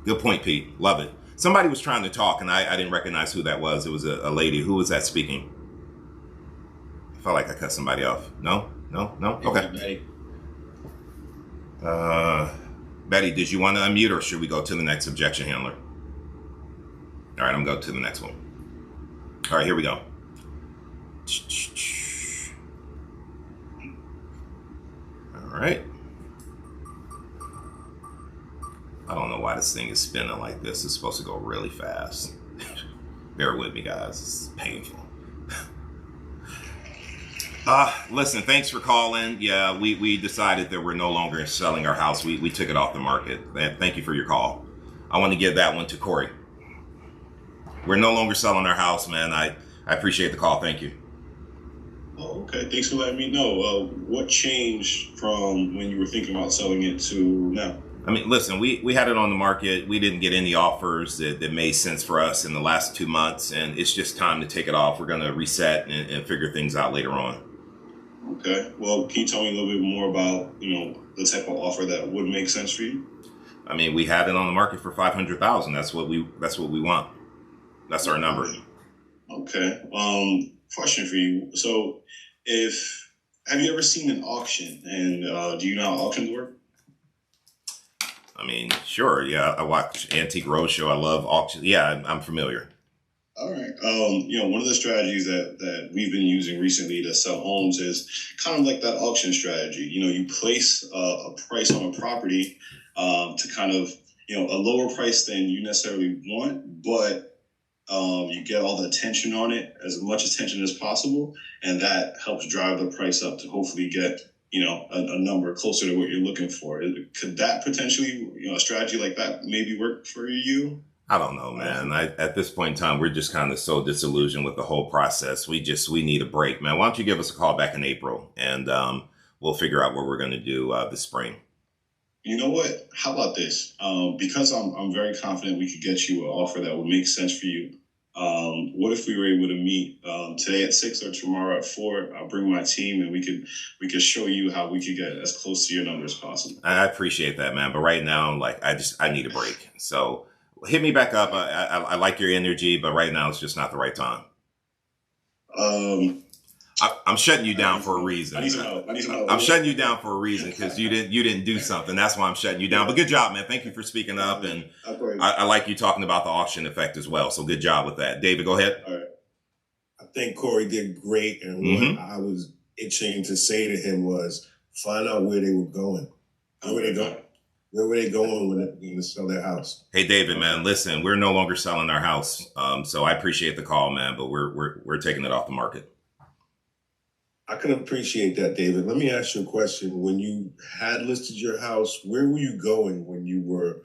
Good point, Pete. Love it. Somebody was trying to talk and I didn't recognize who that was. It was a lady. Who was that speaking? I felt like I cut somebody off. No? Okay. Betty, did you want to unmute or should we go to the next objection handler? All right, I'm going to go to the next one. All right, here we go. All right. I don't know why this thing is spinning like this. It's supposed to go really fast. Bear with me, guys. It's painful. Listen, thanks for calling. Yeah, we decided that we're no longer selling our house. We took it off the market. Thank you for your call. I want to give that one to Corey. We're no longer selling our house, man. I appreciate the call. Thank you. Oh, okay. Thanks for letting me know. What changed from when you were thinking about selling it to now? I mean, listen, we had it on the market. We didn't get any offers that made sense for us in the last 2 months, and it's just time to take it off. We're going to reset and figure things out later on. Okay. Well, can you tell me a little bit more about, the type of offer that would make sense for you? I mean, we had it on the market for $500,000. That's what we want. That's our number. Okay. Question for you. So, have you ever seen an auction, and do you know how auctions work? I mean, sure. Yeah, I watch Antique Roadshow. I love auctions. Yeah, I'm familiar. All right. One of the strategies that we've been using recently to sell homes is kind of like that auction strategy. You place a price on a property to kind of, a lower price than you necessarily want, but you get all the attention on it, as much attention as possible, and that helps drive the price up to hopefully get, a number closer to what you're looking for. Could that potentially, a strategy like that maybe work for you? I don't know, man. At this point in time, we're just kind of so disillusioned with the whole process. We need a break, man. Why don't you give us a call back in April and we'll figure out what we're going to do this spring. You know what? How about this? Because I'm very confident we could get you an offer that would make sense for you. What if we were able to meet today at 6 or tomorrow at 4? I'll bring my team and we could show you how we could get as close to your number as possible. I appreciate that, man. But right now, I need a break. So hit me back up. I like your energy, but right now it's just not the right time. I'm shutting you down for a reason. I need some help. I'm shutting you down for a reason because you didn't do something. That's why I'm shutting you down. But good job, man. Thank you for speaking up. And I like you talking about the auction effect as well. So good job with that. David, go ahead. All right. I think Corey did great, and what I was itching to say to him was find out where they were going. Where were they going? Where were they going when they were going to sell their house? Hey, David, man, listen, we're no longer selling our house. So I appreciate the call, man, but we're taking it off the market. I can appreciate that, David. Let me ask you a question. When you had listed your house, where were you going when you were,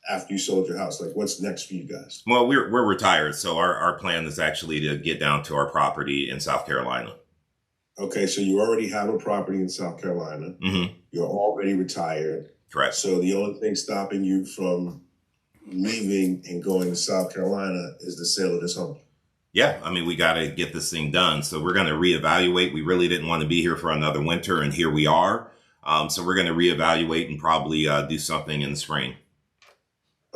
after you sold your house? Like, what's next for you guys? Well, we're retired, so our plan is actually to get down to our property in South Carolina. Okay, so you already have a property in South Carolina. Mm-hmm. You're already retired. Correct. So the only thing stopping you from leaving and going to South Carolina is the sale of this home. Yeah, I mean, we got to get this thing done. So we're going to reevaluate. We really didn't want to be here for another winter, and here we are. So we're going to reevaluate and probably do something in the spring.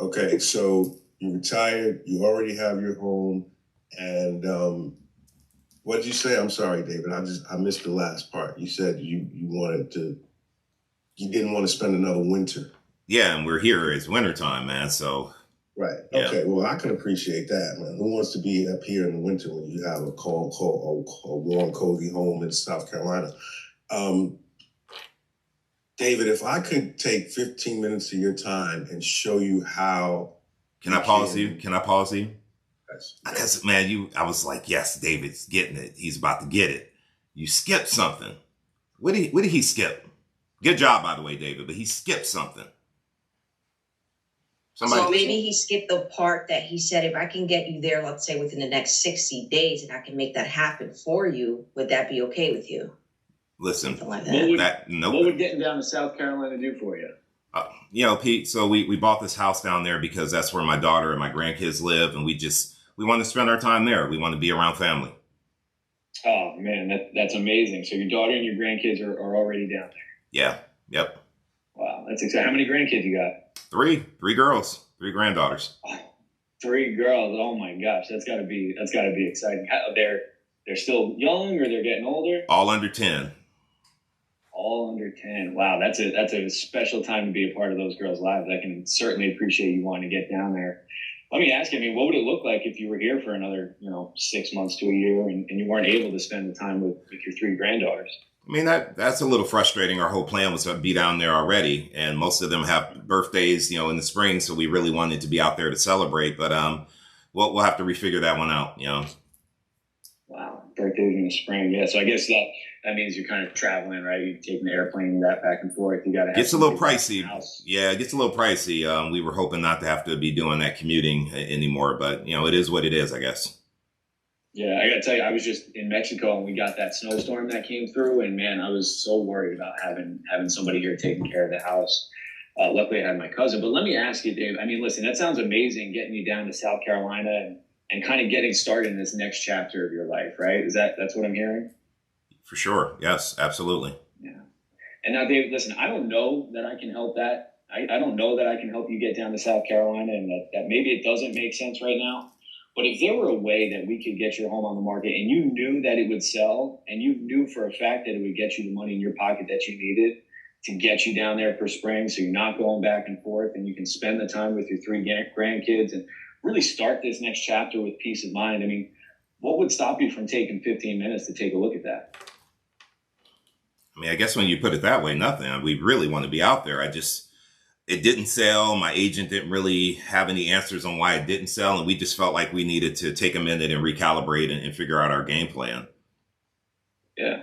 Okay, so you're retired. You already have your home. And what did you say? I'm sorry, David. I missed the last part. You said you didn't want to spend another winter. Yeah, and we're here. It's wintertime, man. So. Right. Yeah. Okay. Well, I can appreciate that, man. Who wants to be up here in the winter when you have a warm, cozy home in South Carolina? David, if I could take 15 minutes of your time and show you how. Can I pause you? Yes. Because, man, I was like, yes, David's getting it. He's about to get it. You skipped something. What did he skip? Good job, by the way, David, but he skipped something. So maybe he skipped the part that he said, if I can get you there, let's say within the next 60 days, and I can make that happen for you, would that be okay with you? Listen, What would getting down to South Carolina do for you? Pete, so we bought this house down there because that's where my daughter and my grandkids live. And we want to spend our time there. We want to be around family. Oh, man, that's amazing. So your daughter and your grandkids are already down there. Yeah. Yep. Wow, that's exciting. How many grandkids you got? Three girls, 3 granddaughters. Oh, 3 girls. Oh my gosh, that's gotta be exciting. They're still young, or they're getting older? All under 10. All under 10. Wow, that's a special time to be a part of those girls' lives. I can certainly appreciate you wanting to get down there. Let me ask you, what would it look like if you were here for another, 6 months to a year and you weren't able to spend the time with your 3 granddaughters? That's a little frustrating. Our whole plan was to be down there already, and most of them have birthdays, in the spring. So we really wanted to be out there to celebrate, but we'll have to refigure that one out. Wow, birthdays in the spring. Yeah, so I guess that means you're kind of traveling, right? You're taking the airplane that back and forth. You got to have. Gets a little pricey. Yeah, it gets a little pricey. We were hoping not to have to be doing that commuting anymore, but it is what it is, I guess. Yeah, I got to tell you, I was just in Mexico and we got that snowstorm that came through, and man, I was so worried about having somebody here taking care of the house. Luckily, I had my cousin. But let me ask you, Dave. Listen, that sounds amazing, getting you down to South Carolina and kind of getting started in this next chapter of your life, right? That's what I'm hearing? For sure. Yes, absolutely. Yeah. And now, Dave, listen, I don't know that I can help that. I don't know that I can help you get down to South Carolina, and that maybe it doesn't make sense right now. But if there were a way that we could get your home on the market and you knew that it would sell, and you knew for a fact that it would get you the money in your pocket that you needed to get you down there for spring, so you're not going back and forth, and you can spend the time with your 3 grandkids and really start this next chapter with peace of mind, what would stop you from taking 15 minutes to take a look at that? I guess when you put it that way, nothing. We really want to be out there. It didn't sell. My agent didn't really have any answers on why it didn't sell. And we just felt like we needed to take a minute and recalibrate and figure out our game plan. Yeah.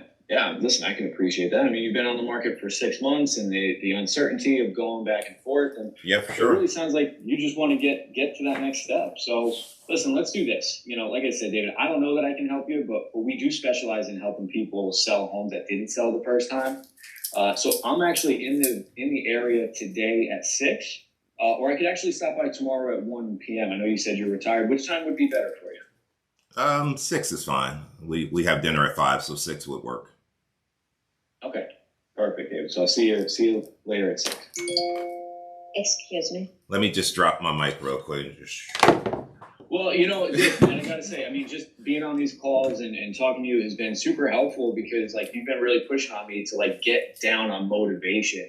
Listen, I can appreciate that. You've been on the market for 6 months, and the uncertainty of going back and forth. And yeah, for sure. It really sounds like you just want to get to that next step. So listen, let's do this. Like I said, David, I don't know that I can help you, but we do specialize in helping people sell homes that didn't sell the first time. So I'm actually in the area today at 6, or I could actually stop by tomorrow at 1 p.m. I know you said you're retired. Which time would be better for you? 6 is fine. We have dinner at 5, so 6 would work. Okay, perfect, David. So I'll see you later at 6. Excuse me. Let me just drop my mic real quick. Well, and I gotta say, just being on these calls and talking to you has been super helpful, because you've been really pushing on me to get down on motivation.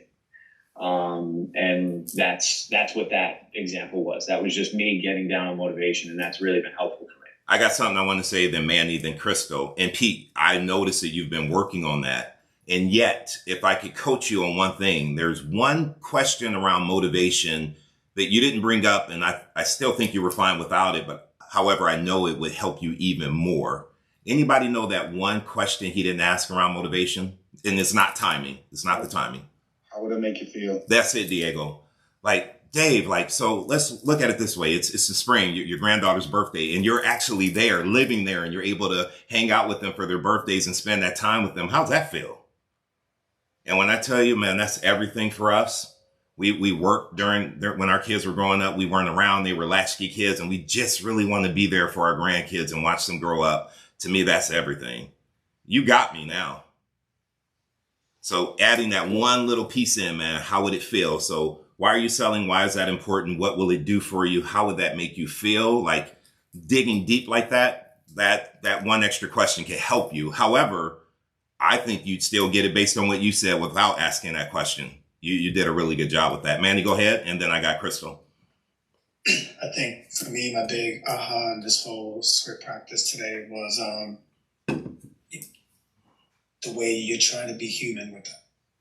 And that's what that example was. That was just me getting down on motivation, and that's really been helpful for me. I got something I want to say, then Manny, then Crystal. And Pete, I noticed that you've been working on that. And yet, if I could coach you on one thing, there's one question around motivation that you didn't bring up, and I still think you were fine without it, but however, I know it would help you even more. Anybody know that one question he didn't ask around motivation? And it's not timing. It's not the timing. How would it make you feel? That's it, Diego. Like, Dave, like, so let's look at it this way. It's the spring, your granddaughter's birthday, and you're actually there, living there, and you're able to hang out with them for their birthdays and spend that time with them. How's that feel? And when I tell you, man, that's everything for us. We worked when our kids were growing up, we weren't around, they were latchkey kids, and we just really want to be there for our grandkids and watch them grow up. To me, that's everything. You got me now. So adding that one little piece in, man, how would it feel? So why are you selling? Why is that important? What will it do for you? How would that make you feel? Like digging deep like that one extra question can help you. However, I think you'd still get it based on what you said without asking that question. You did a really good job with that. Manny, go ahead. And then I got Crystal. I think for me, my big aha in this whole script practice today was the way you're trying to be human with them.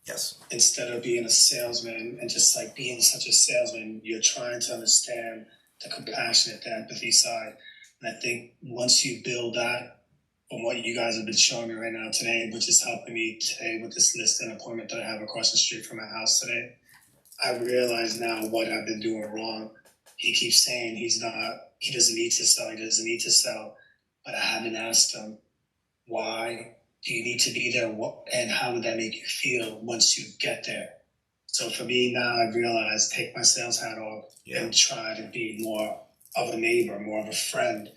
Yes. Instead of being a salesman and just like being such a salesman, you're trying to understand the compassionate, the empathy side. And I think once you build that, from what you guys have been showing me right now today, which is helping me today with this listing appointment that I have across the street from my house today, I realize now what I've been doing wrong. He keeps saying he doesn't need to sell, but I haven't asked him, why do you need to be there? And how would that make you feel once you get there? So for me now, I realize take my sales hat off and try to be more of a neighbor, more of a friend.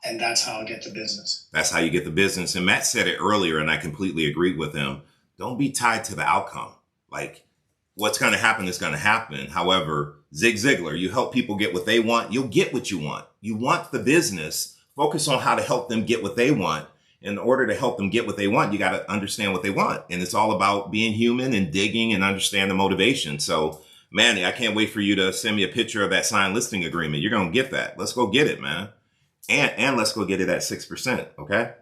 And that's how I get the business. That's how you get the business. And Matt said it earlier, and I completely agreed with him. Don't be tied to the outcome. Like, what's going to happen is going to happen. However, Zig Ziglar, you help people get what they want, you'll get what you want. You want the business. Focus on how to help them get what they want. In order to help them get what they want, you got to understand what they want. And it's all about being human and digging and understand the motivation. So, Manny, I can't wait for you to send me a picture of that signed listing agreement. You're going to get that. Let's go get it, man. And let's go get it at 6%. Okay.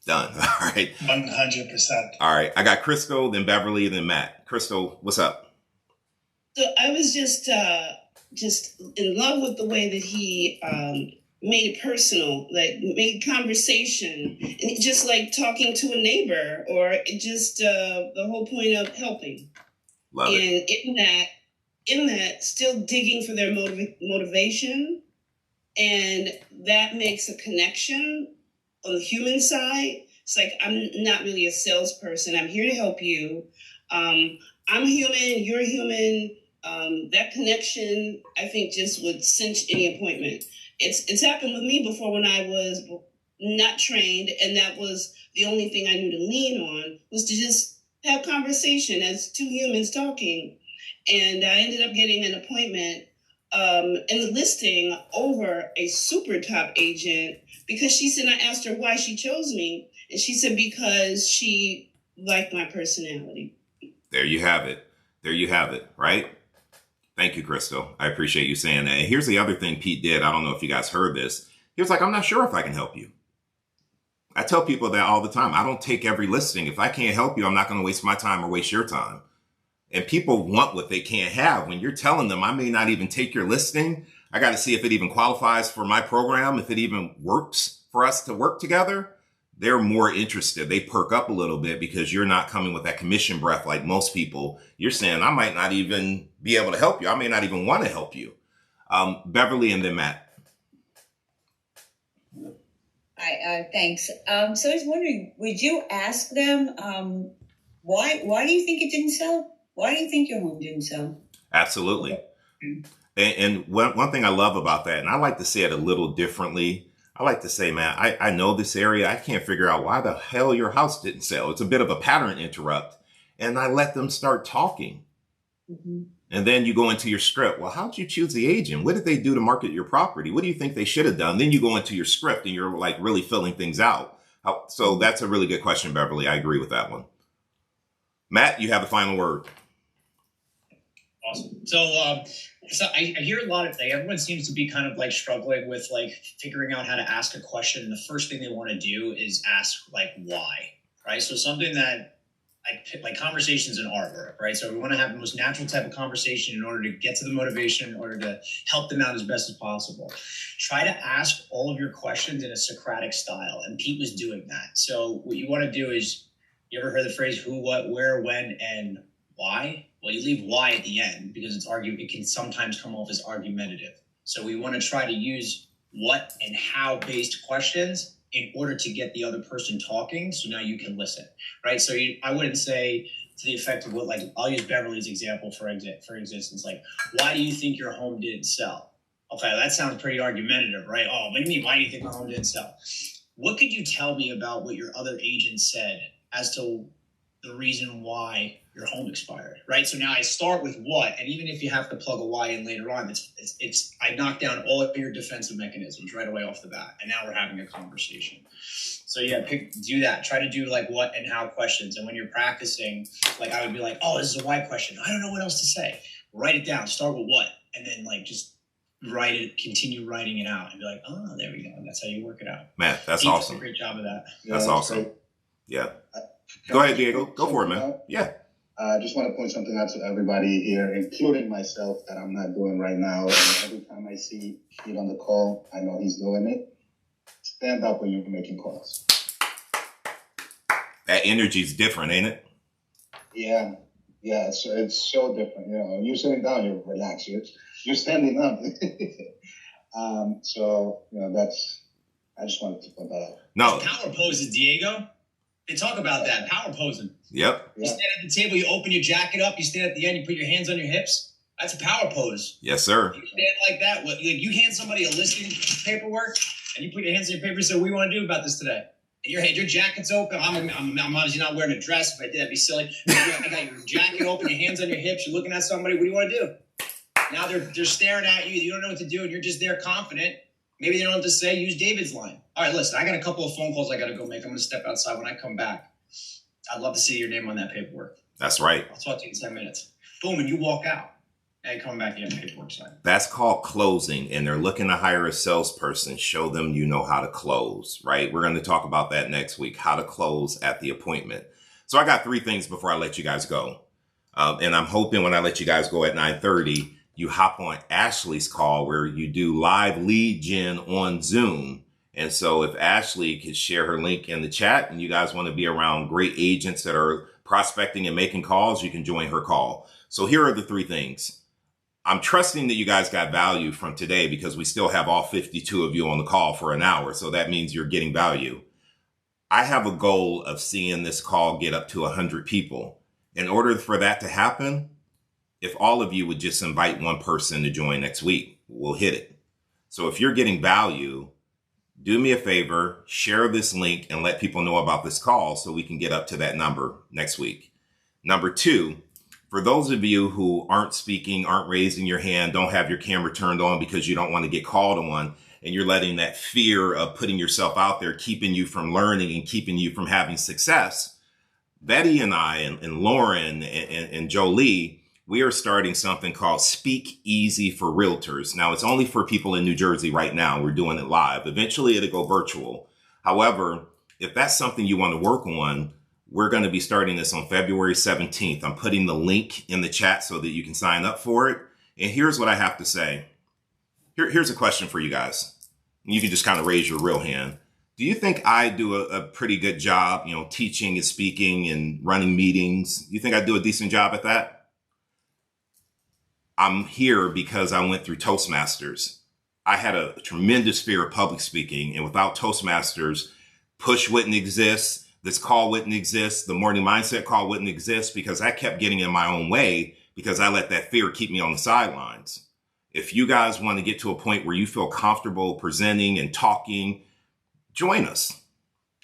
Done. All right. 100%. All right. I got Crystal, then Beverly, then Matt. Crystal, what's up? So I was just in love with the way that he made it personal, like made conversation, and just like talking to a neighbor, or just the whole point of helping. Love and it. in that, still digging for their motivation. And that makes a connection on the human side. It's like, I'm not really a salesperson. I'm here to help you. I'm human, you're human. That connection, I think, just would cinch any appointment. It's happened with me before when I was not trained, and that was the only thing I knew to lean on, was to just have conversation as two humans talking. And I ended up getting an appointment in the listing over a super top agent, because she said, I asked her why she chose me, and she said because she liked my personality. There you have it. There you have it, right? Thank you, Crystal. I appreciate you saying that. And here's the other thing Pete did. I don't know if you guys heard this. He was like, I'm not sure if I can help you. I tell people that all the time. I don't take every listing. If I can't help you, I'm not going to waste my time or waste your time. And people want what they can't have. When you're telling them, I may not even take your listing, I got to see if it even qualifies for my program, if it even works for us to work together. They're more interested. They perk up a little bit because you're not coming with that commission breath like most people. You're saying, I might not even be able to help you. I may not even want to help you. Beverly and then Matt. Hi, thanks. So I was wondering, would you ask them, why do you think it didn't sell? Why do you think your home didn't sell? Absolutely. And one thing I love about that, and I like to say it a little differently. I like to say, man, I know this area. I can't figure out why the hell your house didn't sell. It's a bit of a pattern interrupt. And I let them start talking. Mm-hmm. And then you go into your script. Well, how'd you choose the agent? What did they do to market your property? What do you think they should have done? Then you go into your script and you're like really filling things out. So that's a really good question, Beverly. I agree with that one. Matt, you have the final word. Awesome. So So I hear a lot of things. Everyone seems to be kind of like struggling with like figuring out how to ask a question. And the first thing they want to do is ask like why, right? So something that like conversations in artwork, right? So we want to have the most natural type of conversation in order to get to the motivation, in order to help them out as best as possible. Try to ask all of your questions in a Socratic style. And Pete was doing that. So what you want to do is, you ever heard the phrase who, what, where, when, and why? Well, you leave why at the end because it can sometimes come off as argumentative. So we want to try to use what and how based questions in order to get the other person talking, so now you can listen, right? So I wouldn't say to the effect of what, like, I'll use Beverly's example for instance, like, why do you think your home didn't sell? Okay, that sounds pretty argumentative, right? Oh, what do you mean, why do you think my home didn't sell? What could you tell me about what your other agent said as to the reason why your home expired, right? So now I start with what, and even if you have to plug a why in later on, I knock down all of your defensive mechanisms right away off the bat, and now we're having a conversation. So yeah, do that. Try to do like what and how questions, and when you're practicing, like I would be like, oh, this is a why question. I don't know what else to say. Write it down. Start with what, and then like just write it. Continue writing it out, and be like, oh, there we go. And that's how you work it out. Man, that's Pete awesome. Does a great job of that. That's awesome. Yeah. Go ahead, Diego. Go for it, man. Yeah. I just want to point something out to everybody here, including myself, that I'm not doing right now. And every time I see Pete on the call, I know he's doing it. Stand up when you're making calls. That energy's different, ain't it? Yeah, it's so different. You know, you're sitting down, you're relaxed. You're standing up. So you know, I just wanted to put that out. No. Power poses, Diego. They talk about that, power posing. Yep. You stand at the table, you open your jacket up, you stand at the end, you put your hands on your hips. That's a power pose. Yes, sir. You stand like that. You hand somebody a listing paperwork, and you put your hands on your paper and say, what do you want to do about this today? And your jacket's open. I'm obviously not wearing a dress. If I did, that'd be silly. I got your jacket open, your hands on your hips, you're looking at somebody. What do you want to do? Now they're staring at you. You don't know what to do, and you're just there confident. Maybe they don't know what to say. Use David's line. All right, listen, I got a couple of phone calls I got to go make. I'm going to step outside. When I come back, I'd love to see your name on that paperwork. That's right. I'll talk to you in 10 minutes. Boom, and you walk out. And come back, you have paperwork signed. That's called closing, and they're looking to hire a salesperson. Show them you know how to close, right? We're going to talk about that next week, how to close at the appointment. So I got 3 things before I let you guys go. And I'm hoping when I let you guys go at 9:30, you hop on Ashley's call where you do live lead gen on Zoom. And so if Ashley could share her link in the chat and you guys want to be around great agents that are prospecting and making calls, you can join her call. So here are the 3 things. I'm trusting that you guys got value from today because we still have all 52 of you on the call for an hour. So that means you're getting value. I have a goal of seeing this call get up to 100 people. In order for that to happen, if all of you would just invite one person to join next week, we'll hit it. So if you're getting value, do me a favor, share this link and let people know about this call so we can get up to that number next week. Number 2, for those of you who aren't speaking, aren't raising your hand, don't have your camera turned on because you don't want to get called on, and you're letting that fear of putting yourself out there keeping you from learning and keeping you from having success, Betty and I and Lauren and Jolie, we are starting something called Speak Easy for Realtors. Now, it's only for people in New Jersey right now. We're doing it live. Eventually, it'll go virtual. However, if that's something you want to work on, we're going to be starting this on February 17th. I'm putting the link in the chat so that you can sign up for it. And here's what I have to say. Here's a question for you guys. You can just kind of raise your real hand. Do you think I do a pretty good job, teaching and speaking and running meetings? You think I do a decent job at that? I'm here because I went through Toastmasters. I had a tremendous fear of public speaking, and without Toastmasters, Push wouldn't exist. This call wouldn't exist. The Morning Mindset call wouldn't exist because I kept getting in my own way because I let that fear keep me on the sidelines. If you guys want to get to a point where you feel comfortable presenting and talking, join us.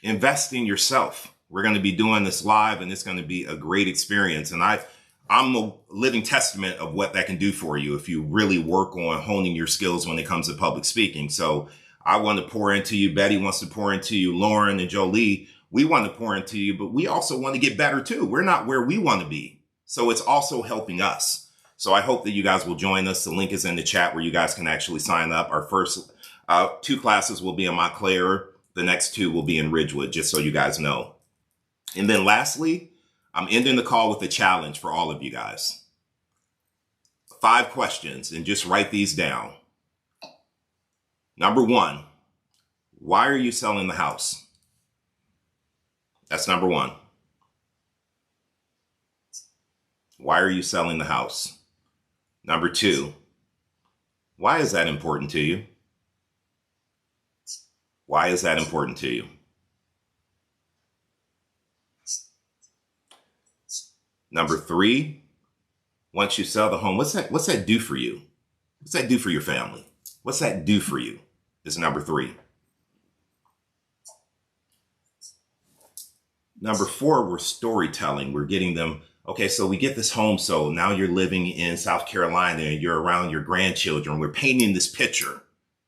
Invest in yourself. We're going to be doing this live, and it's going to be a great experience. And I'm a living testament of what that can do for you if you really work on honing your skills when it comes to public speaking. So I want to pour into you. Betty wants to pour into you. Lauren and Jolie, we want to pour into you, but we also want to get better too. We're not where we want to be. So it's also helping us. So I hope that you guys will join us. The link is in the chat where you guys can actually sign up. Our first 2 classes will be in Montclair. The next 2 will be in Ridgewood, just so you guys know. And then lastly, I'm ending the call with a challenge for all of you guys. 5 questions, and just write these down. Number 1, why are you selling the house? That's number 1. Why are you selling the house? Number 2, why is that important to you? Why is that important to you? Number 3, once you sell the home, what's that do for you? What's that do for your family? What's that do for you? Is number 3. Number 4, we're storytelling. We're getting them, okay, so we get this home sold. Now you're living in South Carolina and you're around your grandchildren. We're painting this picture,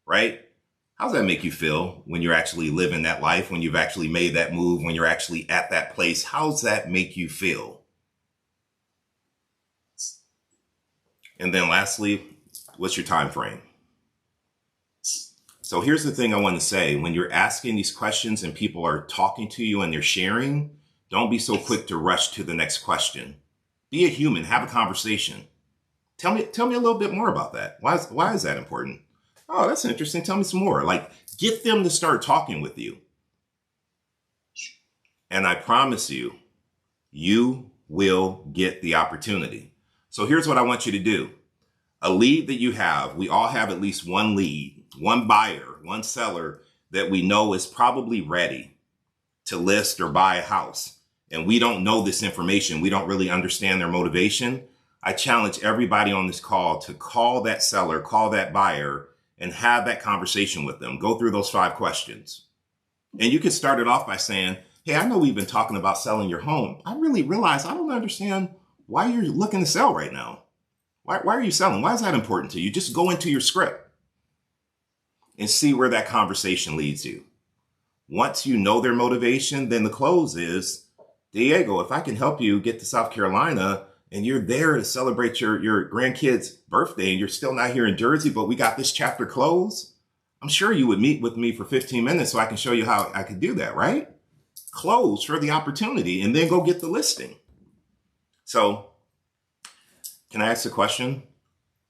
right? How does that make you feel when you're actually living that life, when you've actually made that move, when you're actually at that place? How does that make you feel? And then lastly, what's your time frame? So here's the thing I want to say. When you're asking these questions and people are talking to you and they're sharing, don't be so quick to rush to the next question. Be a human, have a conversation. Tell me a little bit more about that. Why is that important? Oh, that's interesting. Tell me some more. Like, get them to start talking with you. And I promise you, you will get the opportunity. So here's what I want you to do. A lead that you have, we all have at least one lead, one buyer, one seller that we know is probably ready to list or buy a house. And we don't know this information. We don't really understand their motivation. I challenge everybody on this call to call that seller, call that buyer, and have that conversation with them. Go through those 5 questions. And you can start it off by saying, hey, I know we've been talking about selling your home. I really realize I don't understand why you're looking to sell right now. Why are you selling? Why is that important to you? Just go into your script and see where that conversation leads you. Once you know their motivation, then the close is, Diego, if I can help you get to South Carolina and you're there to celebrate your grandkid's birthday and you're still not here in Jersey, but we got this chapter closed, I'm sure you would meet with me for 15 minutes so I can show you how I could do that, right? Close for the opportunity and then go get the listing. So can I ask a question?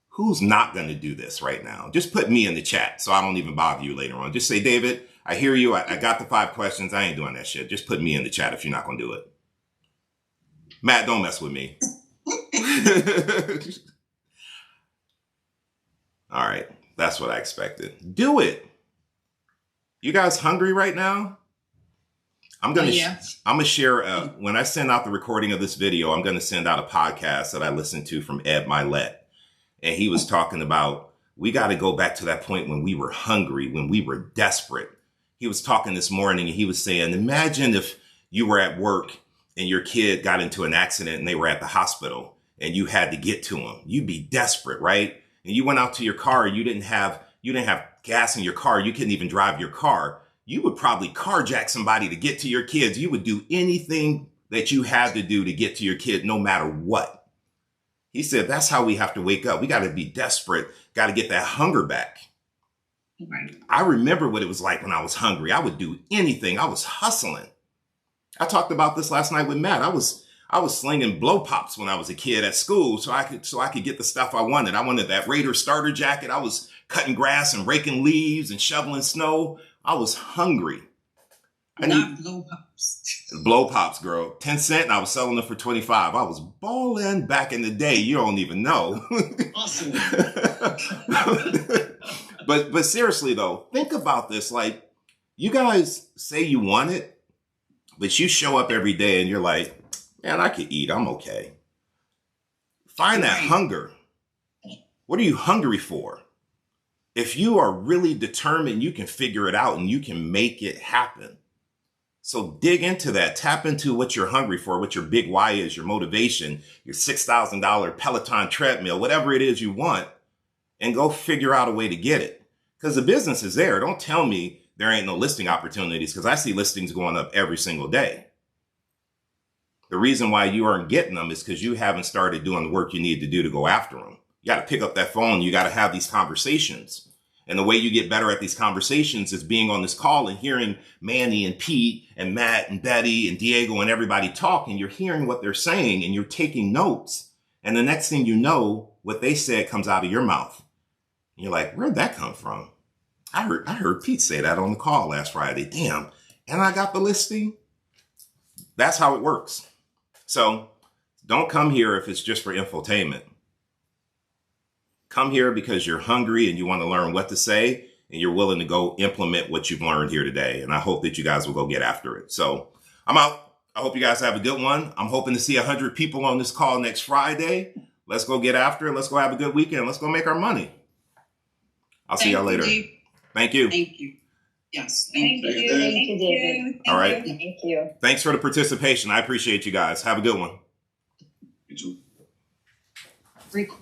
Who's not going to do this right now? Just put me in the chat so I don't even bother you later on. Just say, David, I hear you. I got the 5 questions. I ain't doing that shit. Just put me in the chat if you're not going to do it. Matt, don't mess with me. All right. That's what I expected. Do it. You guys hungry right now? I'm going to share, when I send out the recording of this video, I'm going to send out a podcast that I listened to from Ed Milet. And he was talking about, we got to go back to that point when we were hungry, when we were desperate. He was talking this morning and he was saying, imagine if you were at work and your kid got into an accident and they were at the hospital and you had to get to them. You'd be desperate, right? And you went out to your car, you didn't have gas in your car. You couldn't even drive your car. You would probably carjack somebody to get to your kids. You would do anything that you had to do to get to your kid, no matter what. He said, that's how we have to wake up. We got to be desperate, got to get that hunger back. Right. I remember what it was like when I was hungry. I would do anything. I was hustling. I talked about this last night with Matt. I was slinging blow pops when I was a kid at school so I could get the stuff I wanted. I wanted that Raider starter jacket. I was cutting grass and raking leaves and shoveling snow. I was hungry. Blow pops. Blow pops, girl. 10 cents and I was selling them for 25. I was balling back in the day. You don't even know. Awesome. But seriously though, think about this. Like, you guys say you want it, but you show up every day and you're like, man, I could eat. I'm okay. Find that hunger. What are you hungry for? If you are really determined, you can figure it out and you can make it happen. So dig into that. Tap into what you're hungry for, what your big why is, your motivation, your $6,000 Peloton treadmill, whatever it is you want, and go figure out a way to get it. Because the business is there. Don't tell me there ain't no listing opportunities, because I see listings going up every single day. The reason why you aren't getting them is because you haven't started doing the work you need to do to go after them. You got to pick up that phone. You got to have these conversations. And the way you get better at these conversations is being on this call and hearing Manny and Pete and Matt and Betty and Diego and everybody talk. And you're hearing what they're saying and you're taking notes. And the next thing you know, what they said comes out of your mouth. And you're like, where'd that come from? I heard Pete say that on the call last Friday. Damn. And I got the listing. That's how it works. So don't come here if it's just for infotainment. Come here because you're hungry and you want to learn what to say and you're willing to go implement what you've learned here today. And I hope that you guys will go get after it. So I'm out. I hope you guys have a good one. I'm hoping to see 100 people on this call next Friday. Let's go get after it. Let's go have a good weekend. Let's go make our money. I'll see y'all later. Thank you. Thank you. Yes. Thank you. Thank you, David. All right. Thank you. Thanks for the participation. I appreciate you guys. Have a good one. You too. Record.